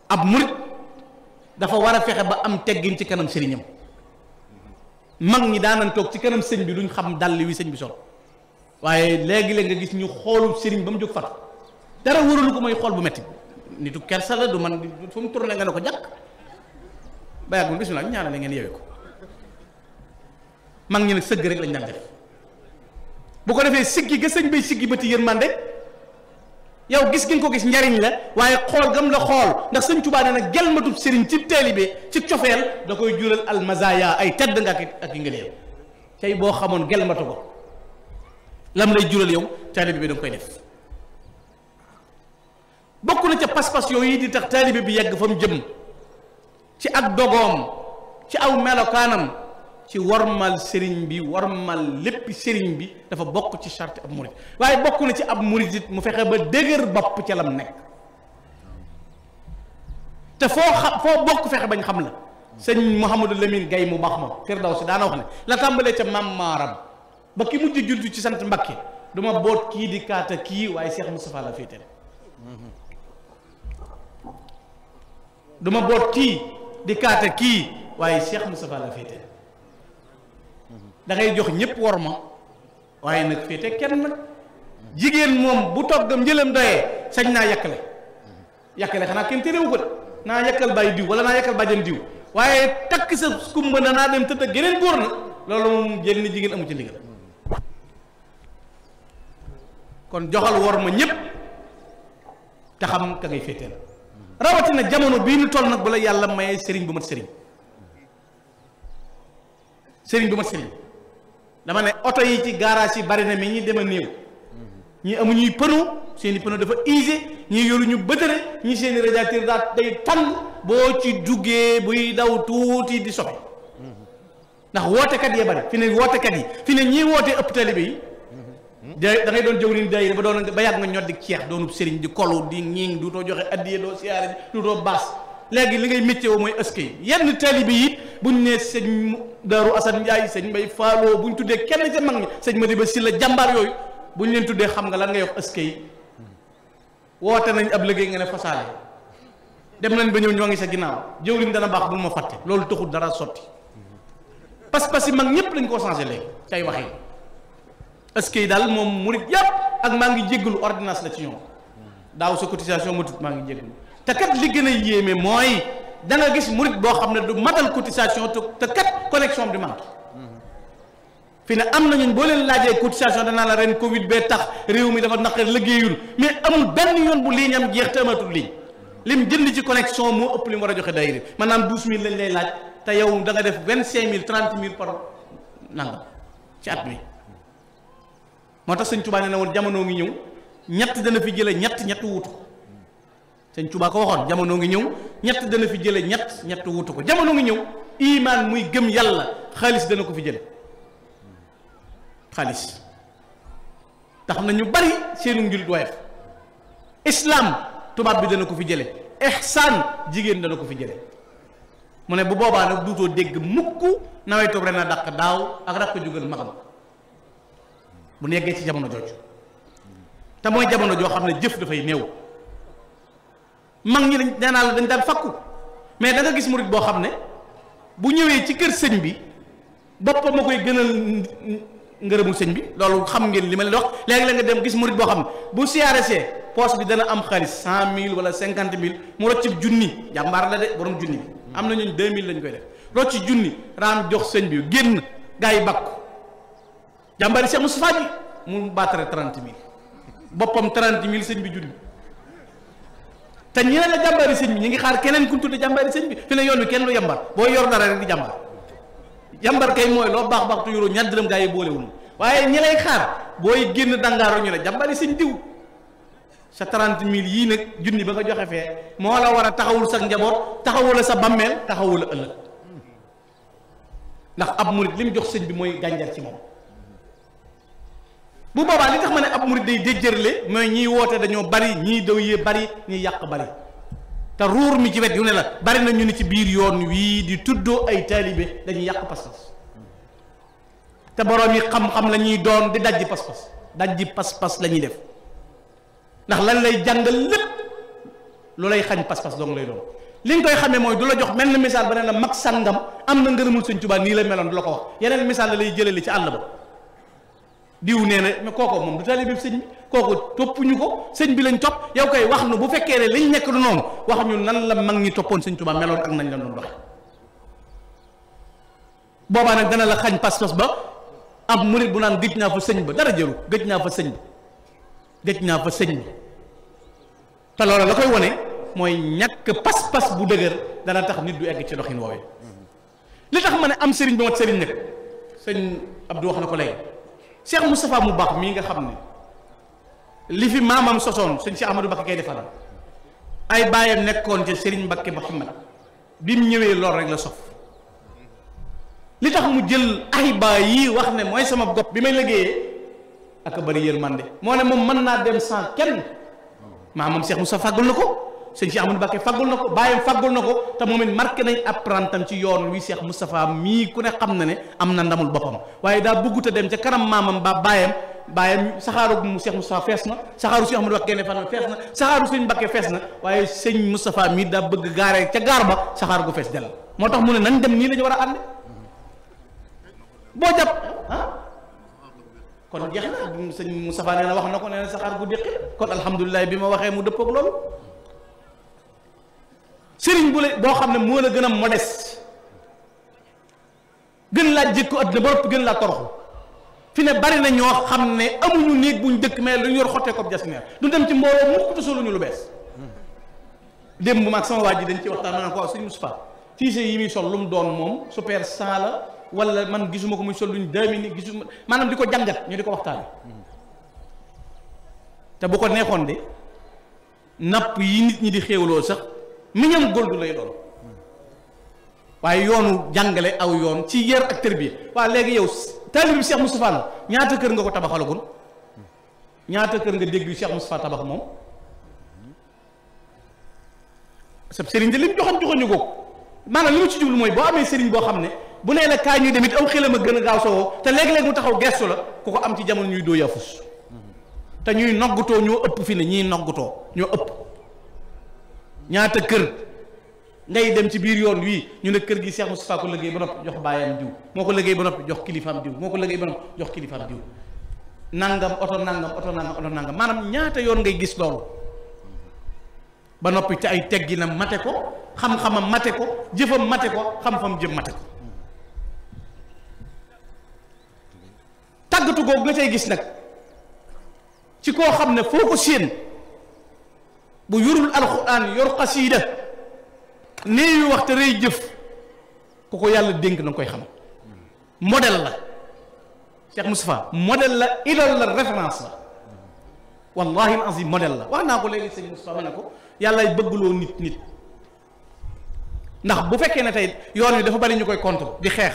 ab murit dafa war a fexe ba am teggin ci kanam sëriñam mag ñi daanan toog ci kanam sëñ bi duñ xam dàll wi sëñ bi sol waaye léegi-léeg nga gis ñu xoolu sëriñ ba mu jóg fatu dara waralu ko mooy xool bu metti nitu kersa la du man fu mu tourné nga ne ko jàkk ba yàggul bismillah ñu ñaanale ngeen yeewee ko mag ñi nag sëgg rek lañ daan def bu ko defee siggi ga sëñ bay siggi ba ti yërmande yow gis ngeen ko gis njariñ la waaye xool gam la xool ndax sëñ Tuubaa nee na gelmatub sëriñ ci taalibe ci cofeel da koy jural almazaya ay tedd nga ak i ngëneel tey boo xamoon gelmatu ko lam lay jural yow taalibe bi da nga koy def bokk na ca pas-pas yooyu di tax taalibe bi yegg fa mu jëm ci ak dogoom ci aw melokaanam ci warmal sëriñ bi warmal lépp sëriñ bi dafa bokk ci charte ab murit waaye bokk na ci ab murit it mu fexe ba dëgër bopp ca lam nekk te foo bokk fexe bañ xam la sëñ Mouhamadou Lamine Gaye mu baax ma Firdawsi daana wax ne la tàmbalee ca mam maaram ba ki mujj jultu ci sant Mbakke du ma boot kii di kaata kii waaye Cheikh Moustapha la féeteel du ma boot kii di kaata kii waaye Cheikh Moustapha la féeteel da ngay jox ñëpp war ma waaye nag féete kenn nag jigéen moom bu toggam njëlam doyee sañ naa yàkkale xanaa kenn téréwu ko de naa yàkkal bàyyi diw wala naa yàkkal bàjjan diw waaye takk sa kumba na naa dem tëdd ak geneen góor na loolu moom jël ni jigéen amu ci ndigal kon joxal war ma ñëpp te xam ka ngay féeteel rawatina jamono bii nu toll nag bu la yàlla mayee sëriñ bu mat sëriñ bu mat sëriñ dama ne oto yi ci garage yi bari na mais ñi dem a néew ñi amuñuy pneu seeni pneu dafa usé ñi yoruñu bëtëre ñi seeni radiateur daa day tàng boo ci duggee buy daw tuuti di sobe ndax wootekat yee bari fi ne wootekat yi fi ne ñii wootee ëpp taalibe yi da ngay doon jëwriñ daayira ba yàgg nga ñoddi ceex doonub sëriñ di kolu di ñiing duutoo joxe addiye doo siyaare duutoo baas léegi li ngay métier woo mooy ëskay yenn taalibe yi buñ ne sëñ Daaru Asan Njaay sëñ Mbay Faaloo buñ tuddee kenn ca mag ñi sëñ Madiba Sylla jàmbaar yooyu buñ leen tuddee xam nga lan ngay wax ëskay woote nañ ab liggéey nga ne fasaale dem nañ ba ñëw ñoo ngi sa ginnaaw jëwriñ dana baax bul ma fàtte loolu taxul dara sotti pas-pas yi mag ñëpp lañ koo changé léegi cay waxee ëskay daal moom murit yàpp ak maa ngi jéggalu ordonnance la ci ñoom daaw sa cotisation ma tut maa ngi jéggalu te kat li gën a yéeme mooy da nga gis murit boo xam ne du matal cotisation te kat connexion di manque fi ne am nañu boo leen laajee cotisation danaa la ren Covid bee tax réew mi dafa naqar liggéeyul mais amul benn yoon bu ligne am jeex te amatul ligne lim jënd ci connexion moo ëpp li mu war a joxe daayira maanaam 12000 lañ lay laaj te yow da nga def 25000 30000 par nangam ci at mi. moo tax sëñ Tuubaa nee na woon jamono ngi ñëw ñett dana fi jële ñett wutu ko sëñ Tuubaa ko waxoon jamono ngi ñëw ñett dana fi jële ñett wutu ko jamono ngi ñëw imaan muy gëm yàlla xaalis dana ko fi jële xaalis tax na ñu bari seenu njullit woyof islam tubaab bi dana ko fi jële ihsaan jigéen dana ko fi jële mu ne bu boobaa nag duutoo dégg mukk nawetu ren a dàq daaw ak rakk jugal magam bu nekkee ci jamono jooju te mooy jamono joo xam ne jëf dafay néew mag ñi dañ nee naa la dañ daan fakku mais da nga gis murit boo xam ne bu ñëwee ci kër sëñ bi boppam ma koy gënal ngërëmu sëñ bi loolu xam ngeen li ma leen wax léegi la nga dem gis murit boo xam ne bu siyaare see poche bi dana am xaalis 100000 wala 50000 mu rocc junni jàmbaar la de borom junni bi am na ñooñu 2000 lañ koy def rocc junni raam jox sëñ bi génn gaa yi bakku jàmbaari Cheikh Moustapha ji mu baatare 30000 boppam 30000 sëñ bi junni te ñeneen la jàmbaari sëñ bi ñu ngi xaar keneen ku ñu tudde jàmbaari sëñ bi fi ne yoon wi kenn lu yàmbar boo yor dara rek di jàmbar jàmbar kay mooy loo baax baax tu yoroo ñaar dërëm gaa yi boolewul waaye ñi lay xaar booy génn dangaaro ñu ne jàmbaari sëñ diw sa 30000 yii nag junni ba nga joxe fee moo la war a taxawul sa njaboot taxawula sa bammeel taxawula ëllëg ndax ab murit li mu jox sëñ bi mooy gànjar ci moom bu boobaa li tax ma ne ab murit day déjjërle mooy ñiy woote dañoo bari ñii daw yee bari ñiy yàq bari te ruur mi ci wet yu ne la bari na ñu ni ci biir yoon wii di tuddoo ay taalibe dañuy yàq pas-pas te boroom yi xam-xam la ñuy doon di dajji pas-pas dajji pas-pas la ñuy def ndax lan lay jàngal lépp lu lay xañ pas-pas dong lay doon li nga koy xamee mooy du la jox mel na misaal ba ne la mag sàngam am na ngërëmul sëñ Tuubaa nii la meloon du la ko wax yeneen misaal la lay jëlale ci àll ba diw nee na mais kooko moom du taalibe bi sëñ bi kooku toppuñu ko sëñ bi lañ topp yow koy wax nu bu fekkee ne liñ nekk du noonu wax ñu nan la mag ñi toppoon sëñ Tuubaa meloon ak nañ la doon doxe boobaa nag dana la xañ pas-pas ba ab murit bu naan gëj naa fa sëñ ba dara jëru gëj naa fa sëñ bi gëj naa fa sëñ bi te loolu la koy wone mooy ñàkk pas-pas bu dëgër dana tax nit du egg ci doxin woowee li tax ma ne am sëriñ bi mat sëriñ nag sëñ Abdou wax na ko léegi Cheikh Moustapha mu baax mii nga xam ne li fi maamam sosoon sëñ Cheikh Ahmadou Mbacké kay defal ay baayam nekkoon ci Serigne Mbacké Mouhamad bi mu ñëwee lool rek la sof li tax mu jël ay baay yi wax ne mooy sama gopp bi may liggéeyee ak bari yërmande moo ne moom mën naa dem sans kenn maamam Cheikh Moustapha faggul na ko sëñ Cheikh Ahmadou Mbacké faggul na ko baayam faggul na ko te moom it marqué nañ apprentam ci yoon wi Cheikh Moustapha mii ku ne xam na ne am na ndamul boppam waaye daa bëggut a dem ca kanam maamam ba baayam saxaaru mu Cheikh Moustapha fees na saxaaru Cheikh Ahmadou Mbacké fan fees na saxaaru sëñ Mbacké fees na waaye sëñ Moustapha mii daa bëgg gaaree ca gaar ba saxaar gu fees dell moo tax mu ne nañ dem nii la ñu war a ànd boo jàpp kon jeex na sëñ Moustapha nee na wax na ko nee na saxaar gu déqi kon alhamdulilah bi ma waxee mu dëppoog loolu sëriñ bu la boo xam ne moo la gën a modeste gën laa jëkku àddina ba noppi gën laa toroxu fi ne bari na ñoo xam ne amuñu néeg buñ dëkk mais lu ñu yor xottee ko jasneer du dem ci mbooloo mukk te soluñu lu bees démb bu mag sama waa ji dañ ci waxtaan ma ne ko waaw sëñ Moustapha tiise yi muy sol lu mu doon moom super 100 la wala man gisuma ko muy sol luñ 2000 gisuma maanaam di ko jàngat ñu di ko waxtaane te bu ko neexoon de napp yi nit ñi di xéewloo sax miñam goldu lay doon waaye yoonu jàngale aw yoon ci yar ak tërbiya waaw léegi yow taalibe bi Cheikh Moustapha la ñaata kër nga ko tabaxalagul ñaata kër nga dégg Cheikh Moustapha tabax moom sab sëriñ de li mu joxoñu ko maanaam li mu ci jublu mooy boo amee sëriñ boo xam ne bu nee la kaa ñuy dem it aw xelam a gën a gaaw sowoo te léeg-léeg mu taxaw gestu la ku ko am ci jamono ñuy doo yafus te ñuy noggutoo ñoo ëpp fi ne ñiy noggutoo ñoo ëpp ñaata kër ngay dem ci biir yoon wii ñu ne kër gi Cheikh Moustapha ko liggéey ba noppi jox baayam diw moo ko liggéey ba noppi jox kilifaam diw moo ko liggéey ba noppi jox kilifaam diw nangam oto nangam maanaam ñaata yoon ngay gis loolu ba noppi te ay tegginam mate ko xam-xamam mate ko jëfam mate ko xam-xam jëm mate ko tàggatu googu nga cay gis nag ci koo xam ne foo ko séen bu yorul alxuraan yor xasiida néewi wax te rëy jëf ku ko yàlla dénk na koy xam modèle la Cheikh Moustapha modèle la idole la référence la wallahi al azim modèle la wax naa ko léegi sëñ Moustapha ma ne ko yàllaay bëggloo nit ndax bu fekkee ne tey yoon wi dafa bari ñu koy contre di xeex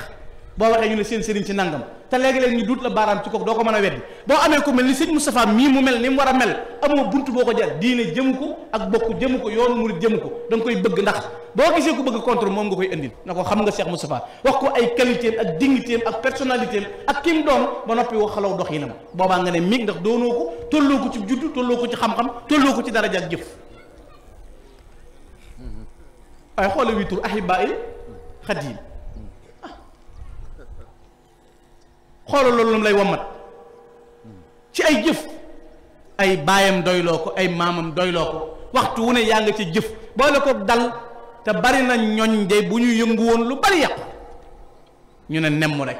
boo waxee ñu ne seen sëriñ ci nangam te léegi-léegi ñu duut la baaraam ci kooku doo ko mën a weddi boo amee ku mel ni sëñ Moustapha mii mu mel ni mu war a mel amoo bunt boo ko jar diine jëmu ko ak bokk jëmu ko yoonu murid jëmu ko da nga koy bëgg ndax boo gisee ku bëgg contre moom nga koy indil na ko xam nga Cheikh Moustapha wax ko ay qualité am ak dignité am ak personnalité am ak ki mu doon ba noppi wax xalaw dox yi nam boobaa nga ne mig ndax doonoo ko tolloo ko ci juddu tolloo ko ci xam-xam tolloo ko ci daraja ak jëf waaye xoole wi tur ahibaay xadim xoolal loolu lam lay wommat ci ay jëf ay baayam doyloo ko ay maamam doyloo ko waxtu wu ne yaa nga ci jëf boole ko dal te bari na ñoñ de bu ñu yëngu woon lu bari yàqu ñu ne nemm rek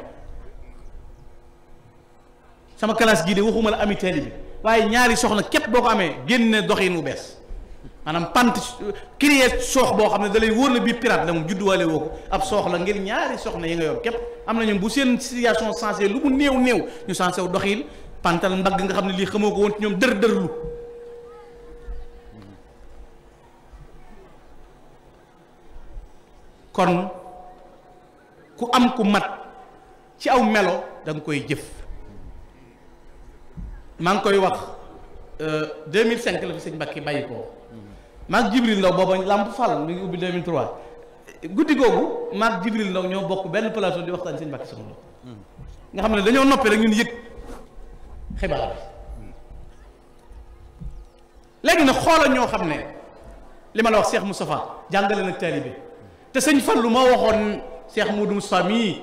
sama classe gii de waxuma la ami teeli bi waaye ñaari soxna képp boo ko amee génne doxin wu bees maanaam pant créer soox boo xam ne da lay wóor na bii pirate la mu judduwaale woo ko ab soox la ngir ñaari soxna yi nga yor képp am na ñoom bu seen situation sensé lu mu néew ñu sensé wu doxin pantal mbagg nga xam ne lii xamoo ko woon ci ñoom dër-dërlu kon ku am ku mat ci aw melo da nga koy jëf maa ngi koy wax 2005 la fi sëñ Mbacke bàyyi ko maag Jibril Ndaw booba Lamp Fall mi ngi ubbi 2003 guddi googu maag Jibril Ndaw ñoo bokk benn plateau di waxtaan sëñ Mbacke Soxna Lo nga xam ne dañoo noppi rek ñun yëg xibaar bi léegi nag xoola ñoo xam ne li ma la wax Cheikh Moustapha jàngale nag taalibe te sëñ Fallu moo waxoon Cheikh Moudou Moustapha mii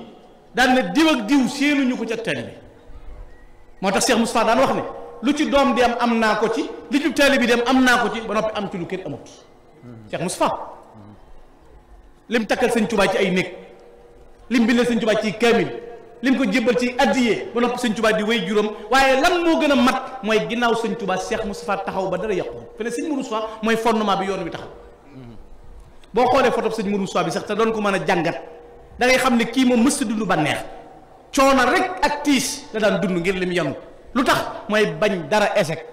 daan ne diw ak diw séenuñu ko ci ak taalibe moo tax Cheikh Moustapha daan wax ne lu ci doom di am naa ko ci li ci taalibe di am naa ko ci ba noppi am ci lu kenn amut Cheikh Moustapha lim takkal sëñ Tuubaa ci ay néeg lim bindal sëñ Tuubaa ci kaamil lim ko jébbal ci addiyee ba noppi sëñ Tuubaa di wéy juróom waaye lan moo gën a mat mooy ginnaaw sëñ Tuubaa Cheikh Moustapha taxaw ba dara yàqu fe ne sëñ Moudou Moustapha mooy fondement bi yoon wi taxaw boo xoolee photo sëñ Moudou Moustapha bi sax te doon ko mën a jàngat da ngay xam ne kii moom mës dund bànneex coono rek ak tiis la daan dund ngir lim yanu lu tax mooy bañ dara échec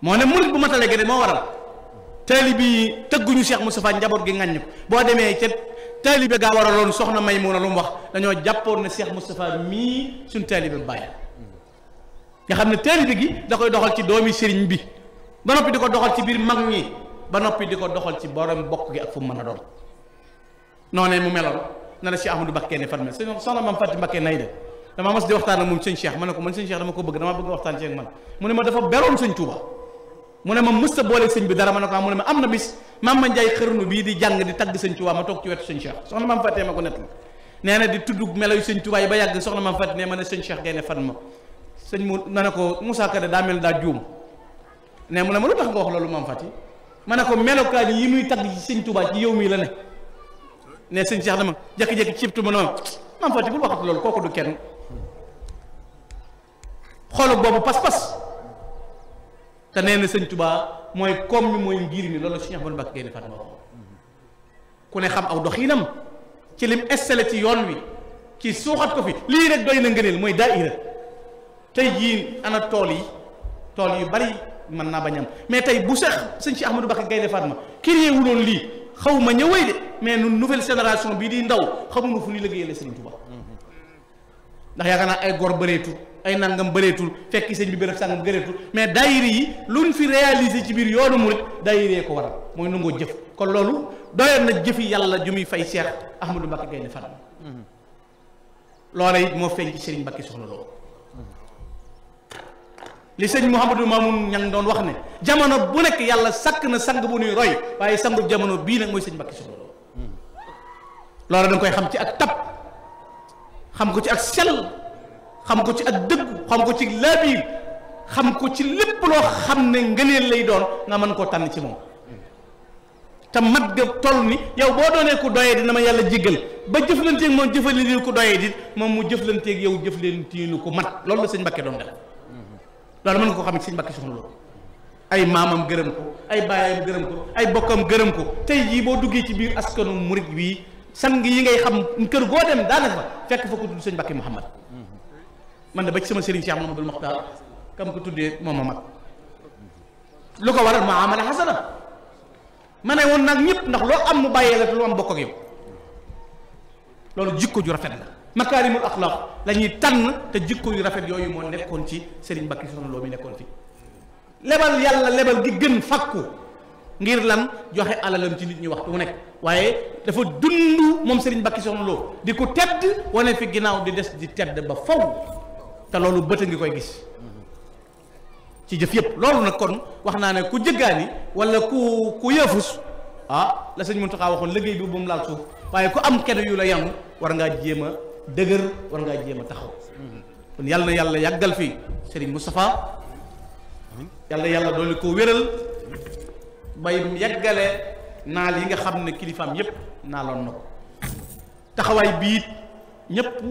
moo ne murit bu matale ge de moo waral taalibe yi tëgguñu Cheikh Moustapha njaboot gi ŋàññ ko boo demee ca taalibe gaa waraloon soxna Maymuna lu mu wax dañoo jàppoon ne Cheikh Moustapha mii suñ taalibe bàyyi nga xam ne taalibe gi da koy doxal ci doomi sëriñ bi ba noppi di ko doxal ci biir mag ñi ba noppi di ko doxal ci borom bokk gi ak fu mu mën a doon noonee mu meloon na la Cheikh Ahmadou Mbacké ne fan mel soxna Mame Faty Mbacké nay de dama mas di waxtaan ak moom sëñ Cheikh ma ne ko man sëñ Cheikh dama ko bëgg dama bëgg nga waxtaan ci ak man mu ne ma dafa beroon sëñ Touba mu ne ma mës ta booleeg sëñ bi dara ma ne ko mu ne ma am na bis Mame Ndiaye xërnu bii di jàng di tagg sëñ Touba ma toog ci wetu sëñ Cheikh soxna Mame Faty ma ko nett nee na di tudd melo yu sëñ Touba yi ba yàgg soxna Mame Faty ne ma ne sëñ Cheikh gay ne fan ma sëñ mu na ne ko Moussa Kade daa mel daa juum ne mu ne ma lu tax nga wax loolu Mame Faty ma ne ko melokaan yi muy tagg ci sëñ Touba ci yow mii la ne sëñ Cheikh dama jékki-jékki cibtu ma noonu Mame Faty bul waxat loolu kooku du kenn xoolu boobu pas-pas te nee na sëñ Touba mooy koom mi mooy ngir mi loolu Cheikh Ahmadou Mbacké Gaïndé Fatma ku ne xam aw doxinam ci lim installé ci yoon wi ci suuxat ko fi lii rek doy na ngëneel mooy daayira tey jii ana tool yu bari mën naa bañ am mais tey bu sax sëñ Cheikh Ahmadou Mbacké Gaïndé Fatma créé wu loon lii xaw ma ñëwee de mais nun nouvelle génération bii di ndaw xamuñu fu ñuy liggéeyale sëñ Touba ndax yaakaar naa ay gor bëreetul ay nangam bëreetul fekki sëñ bi béréb sàngam bëreetul mais daayira yi luñ fi réalisé ci biir yoonu murit daayira ko waral mooy nangoo jëf kon loolu doyoon na jëfi yàlla ju muy fay Cheikh Ahmadou Mbacké Gaïndé Fatma loola it moo feeñ ci Serigne Mbacké Soxna Lo li sëñ Mouhamadou Mamoun ñang doon wax ne jamono bu nekk yàlla sakk na sang bu nuy roy waaye sangu jamono bii nag mooy sëñ Mbacké Soxna Lo loola da nga koy xam ci ak tab xam ko ci ak sell xam ko ci ak dëggu xam ko ci laabiir xam ko ci lépp loo xam ne ngëneel lay doon nga mën koo tànn ci moom te mat ga toll ni yow boo doonee ku doyee dina ma yàlla jéggal ba jëflanteeg moom jëfalinu ku doyee di moom mu jëflanteeg yow jëflanteenu ko mat loolu la sëñ Mbàkke doon def loolu mën nga ko xam ne sëñ Mbàkke Soxna Lo ay maamam gërëm ko ay baayam gërëm ko ay bokkam gërëm ko tey jii boo duggee ci biir askanu murit bii sang yi ngay xam kër goo dem daanaka fa fekk fa ko tudd sëñ Mbàkke Muhammad man de ba ci sama sëriñ Cheikh Mamadou Mokhtar kam ko tuddee moom ma mag lu ko waral muamala hasana ma ne woon nag ñëpp ndax loo am mu bàyyee la te lu am bokk ak yow loolu jikko ju rafet la makaarimul axlaaq la ñuy tànn te jikko yu rafet yooyu moo nekkoon ci Serigne Mbacke Soxna Lo mi nekkoon fi lebal yàlla lebal gi gën fakku ngir lan joxe alalam ci nit ñi waxtu mu nekk waaye dafa dund moom Serigne Mbacke Soxna Lo di ko tedd wane fi ginnaaw di des di tedd ba faw te loolu bët a ngi koy gis ci jëf yëpp loolu nag kon wax naa ne ku jëggaani wala ku yëfus ah la sëñ Muntaxa waxoon liggéey bi bu mu laal suuf waaye ku am kenn yu la yanu war ngaa jéem a dëgër war ngaa jéem a taxaw kon yàlla na yàlla yàggal fi Serigne Moustapha yàlla doole ko wéral bay yàggale naal yi nga xam ne kilifaam yépp naaloon na ko taxawaay biit ñépp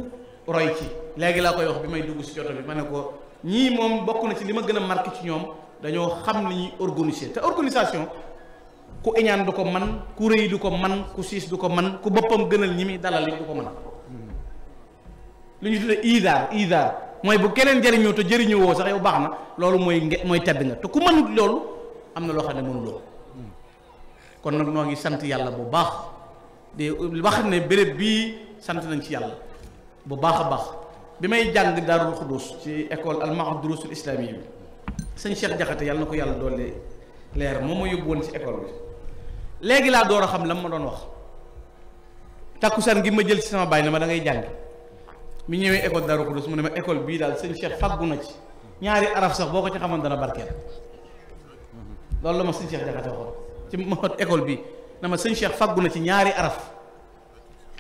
roy ci léegi laa koy wax bi may dugg si joto bi ma ne ko ñii moom bokk na ci li ma gën a marqué ci ñoom dañoo xam ni ñuy organiser te organisation ku iñaan du ko man ku rëy du ko man ku siis du ko man ku boppam gënal ñi muy dalal du ko man lu ñu tuddee idaar mooy bu keneen jëriñoo te jëriñoo woo sax yow baax na loolu mooy tedd nga te ku mënut loolu am na loo xam ne mënuloo kon nag noo ngi sant yàlla bu baax di wax ne béréb bii sant nañ ci yàlla bu baax a baax bi may jàng Daarul Xuddus ci école al-Mahad durusul islamiyya bi sëñ Cheikh Jaxate yàlla na ko yàlla doole leer moom ma yóbbu woon ci école bi léegi laa door a xam la ma doon wax takkusaan gi ma jël ci sama baay na ma da ngay jàng mi ñëwee école Daarul Xuddus mu ne ma école bii daal sëñ Cheikh faggu na ci ñaari araf sax boo ko ci xamoon dana barkeel loolu la ma sëñ Cheikh Jaxate waxoon ci ma école bi na ma sëñ Cheikh faggu na ci ñaari araf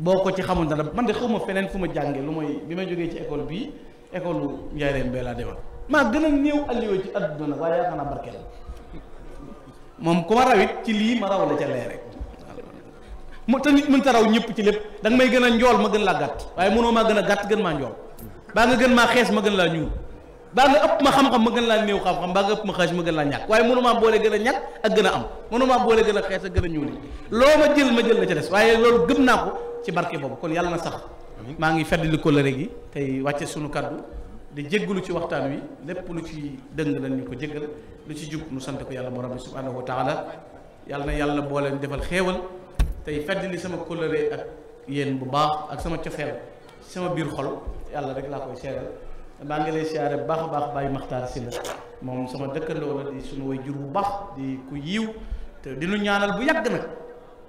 boo ko ci xamul dara man de xawma feneen fu ma jàngee lu mooy bi ma jógee ci école bii école Njaaréem bee laa demal maa gën a néew allioo ci àdduna nag waaye yaakaar naa barkeel moom ku ma rawit ci lii ma raw la ca lee rek mu te nit mënta raw ñëpp ci lépp da nga may gën a njool ma gën laa gàtt waaye mënoo maa gën a gàtt gën maa njool baa nga gën maa xees ma gën laa ñuul baa nga ëpp ma xam-xam ma gën laa néew xam-xam baa nga ëpp ma xees ma gën laa ñàkk waaye mënu maa boole gën a ñàkk ak gën a am mënu maa boole gën a xees ak gën a ñuul loo ma jël la ca des waaye loolu gëm naa ko ci barke boobu kon yàlla na sax maa ngi feddali kóllëre gi tey wàcce sunu kaddu di jéggalu ci waxtaan wi lépp lu ci dëng nañ ñu ko jéggal lu ci jub nu sant ko yàlla borom bi subhanahu wa taala yàlla na yàlla boo leen defal xéewal tey feddali sama kóllëre ak yéen bu baax ak sama cofeel sama biir xol yàlla rek laa koy seeral maa ngi lay siyaare bu baax a baax Baye Makhtar Sylla moom sama dëkkandoo la di sunu way jur bu baax di ku yiw te di nu ñaanal bu yàgg nag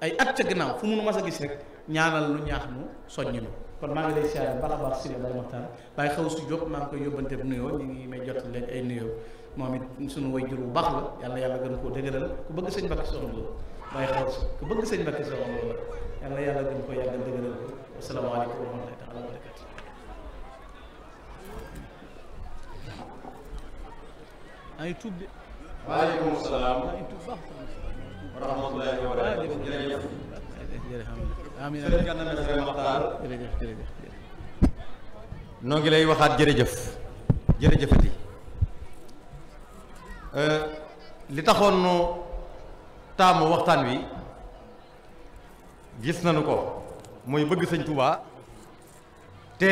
ay at ca gannaaw fu mu nu mas a gis rek ñaanal lu ñaax nu soññi nu kon maa ngi lay siyaare bu baax a baax Sylla Baye Makhtar Baye xaw su Jóob maa ngi koy yóbbante bu nuyoo ñu ngi may jot leen ay nuyoo moom it sunu way jur bu baax la yàlla gën koo dëgëral ku bëgg sëñ Mbàkke Soxna Lo Baye xaw su ku bëgg sëñ Mbàkke Soxna Lo la yàlla gën koo yàggal dëgëral ko asalaamaaleykum wa rahmatullahi taala wa barakatu ay tuub de
waaleykum salaam wa rahmatullahi wa barakatuh jërëjëf
amiin
Sëriñ Gana Messere Maxtaar
jërëjëf
noo ngi lay waxaat jërëjëfati li taxoon nu taamu waxtaan wi gis nañu ko muy bëgg sëñ Tuubaa te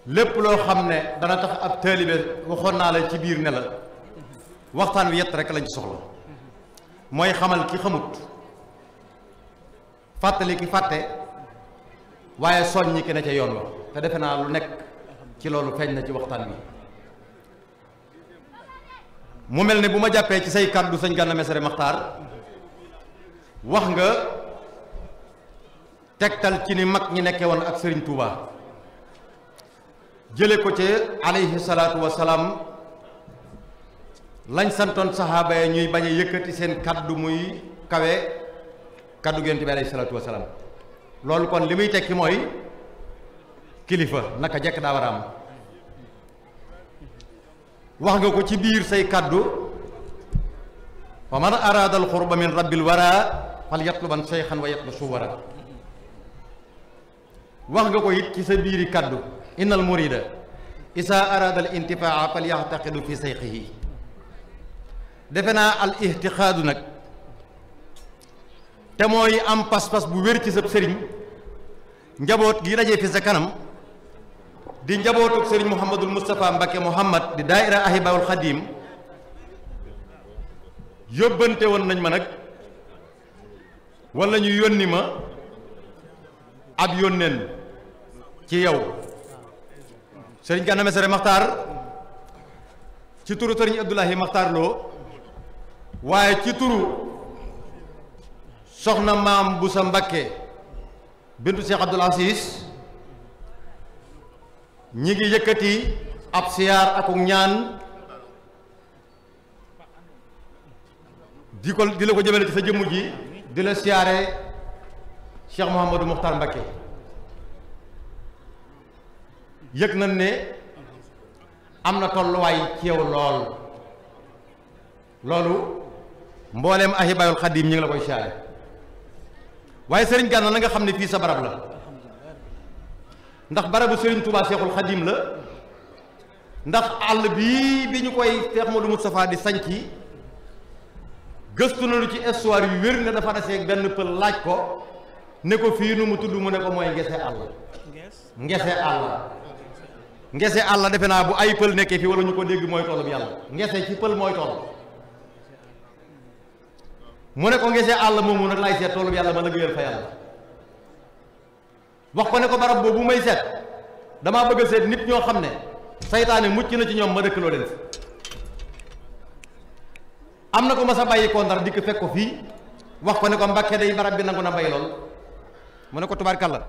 lépp loo xam ne dana tax ab taalibe waxoon naa la ci biir ne la waxtaan wi yett rek lañ ci soxla mooy xamal ki xamut fàttali ki fàtte waaye soññi ki ne ca yoon wa te defe naa lu nekk ci loolu feeñ na ci waxtaan wi mu mel ne bu ma jàppee ci say kàddu sëñ Gana Messere Maxtaar wax nga tegtal ci ni mag ñi nekke woon ak Sëriñ Tuubaa jële ko ci alayhi salaatu wa salaam lañ santoon saxaaba yi ñuy bañ a yëkkati seen kaddu muy kawe kaddu Yonent bi alayhi salaatu wa salaam loolu kon li muy tekki mooy kilifa naka jekk daa war a am wax nga ko ci biir say kaddu wa man arada al qurba min rabbil wara fal yatluban shaykhan wa yatlu suwara. wax nga ko it ci sa biiri kaddu innal murida isa arada al intifaa fal yaxtaqidu fi sayqihi. defe naa al ihtixaadu nag te mooy am pas-pas bu wér ci sa sëriñ, njaboot gi dajee fi sa kanam di njabootuk sëriñ Mouhamadul Moustapha Mbacké Mouhamad di daaira Ahibaul Khadim yóbbante woon nañ ma nag wala ñu yónni ma ab yónneen ci yow sëriñ Gana Messere Maxtaar ci turu sëriñ Abdoulahi Maxtaar Lo, waaye ci turu soxna maam bu sa Mbacké bintu Cheikh Abdoul Aziz ñi ngi yëkkati ab siyaar akuk ñaan di la ko jëmale ci sa jëmm ji, di la siyaare Cheikh Mouhamadou Mokhtar Mbacké. yëg nañ ne am na tolluwaay ci yow loolu mbooleem Ahibaul Khadim ñi ngi la koy siyaare. waaye sëriñ Gana na nga xam ne fii sa barab la, ndax barabu sëriñ Touba Cheikhul Khadim la, ndax àll bii bi ñu koy Cheikh Modou Moustapha di sañci gëstu nañu ci histoire yu wér ne dafa desee benn pël laaj ko ne ko fii nu mu tudd mu ne ko mooy ngese àll defe naa bu ay pël nekkee fii wala ñu ko dégg mooy toolub yàlla. ngese ci pël mooy tool, mu ne ko ngese àll moomu nag laay seet toolub yàlla ma liggéeyal fa yàlla. wax ko ne ko barab boobu may seet damaa bëgg a seet nit ñoo xam ne saytaane mucc na ci ñoom ma dëkkaloo leen. am na ko ma sa bàyyi ko Ndar dikk fekk ko fii wax ko ne ko Mbacké day barab bi nangu na mbay lool mu ne ko tubaarkàlla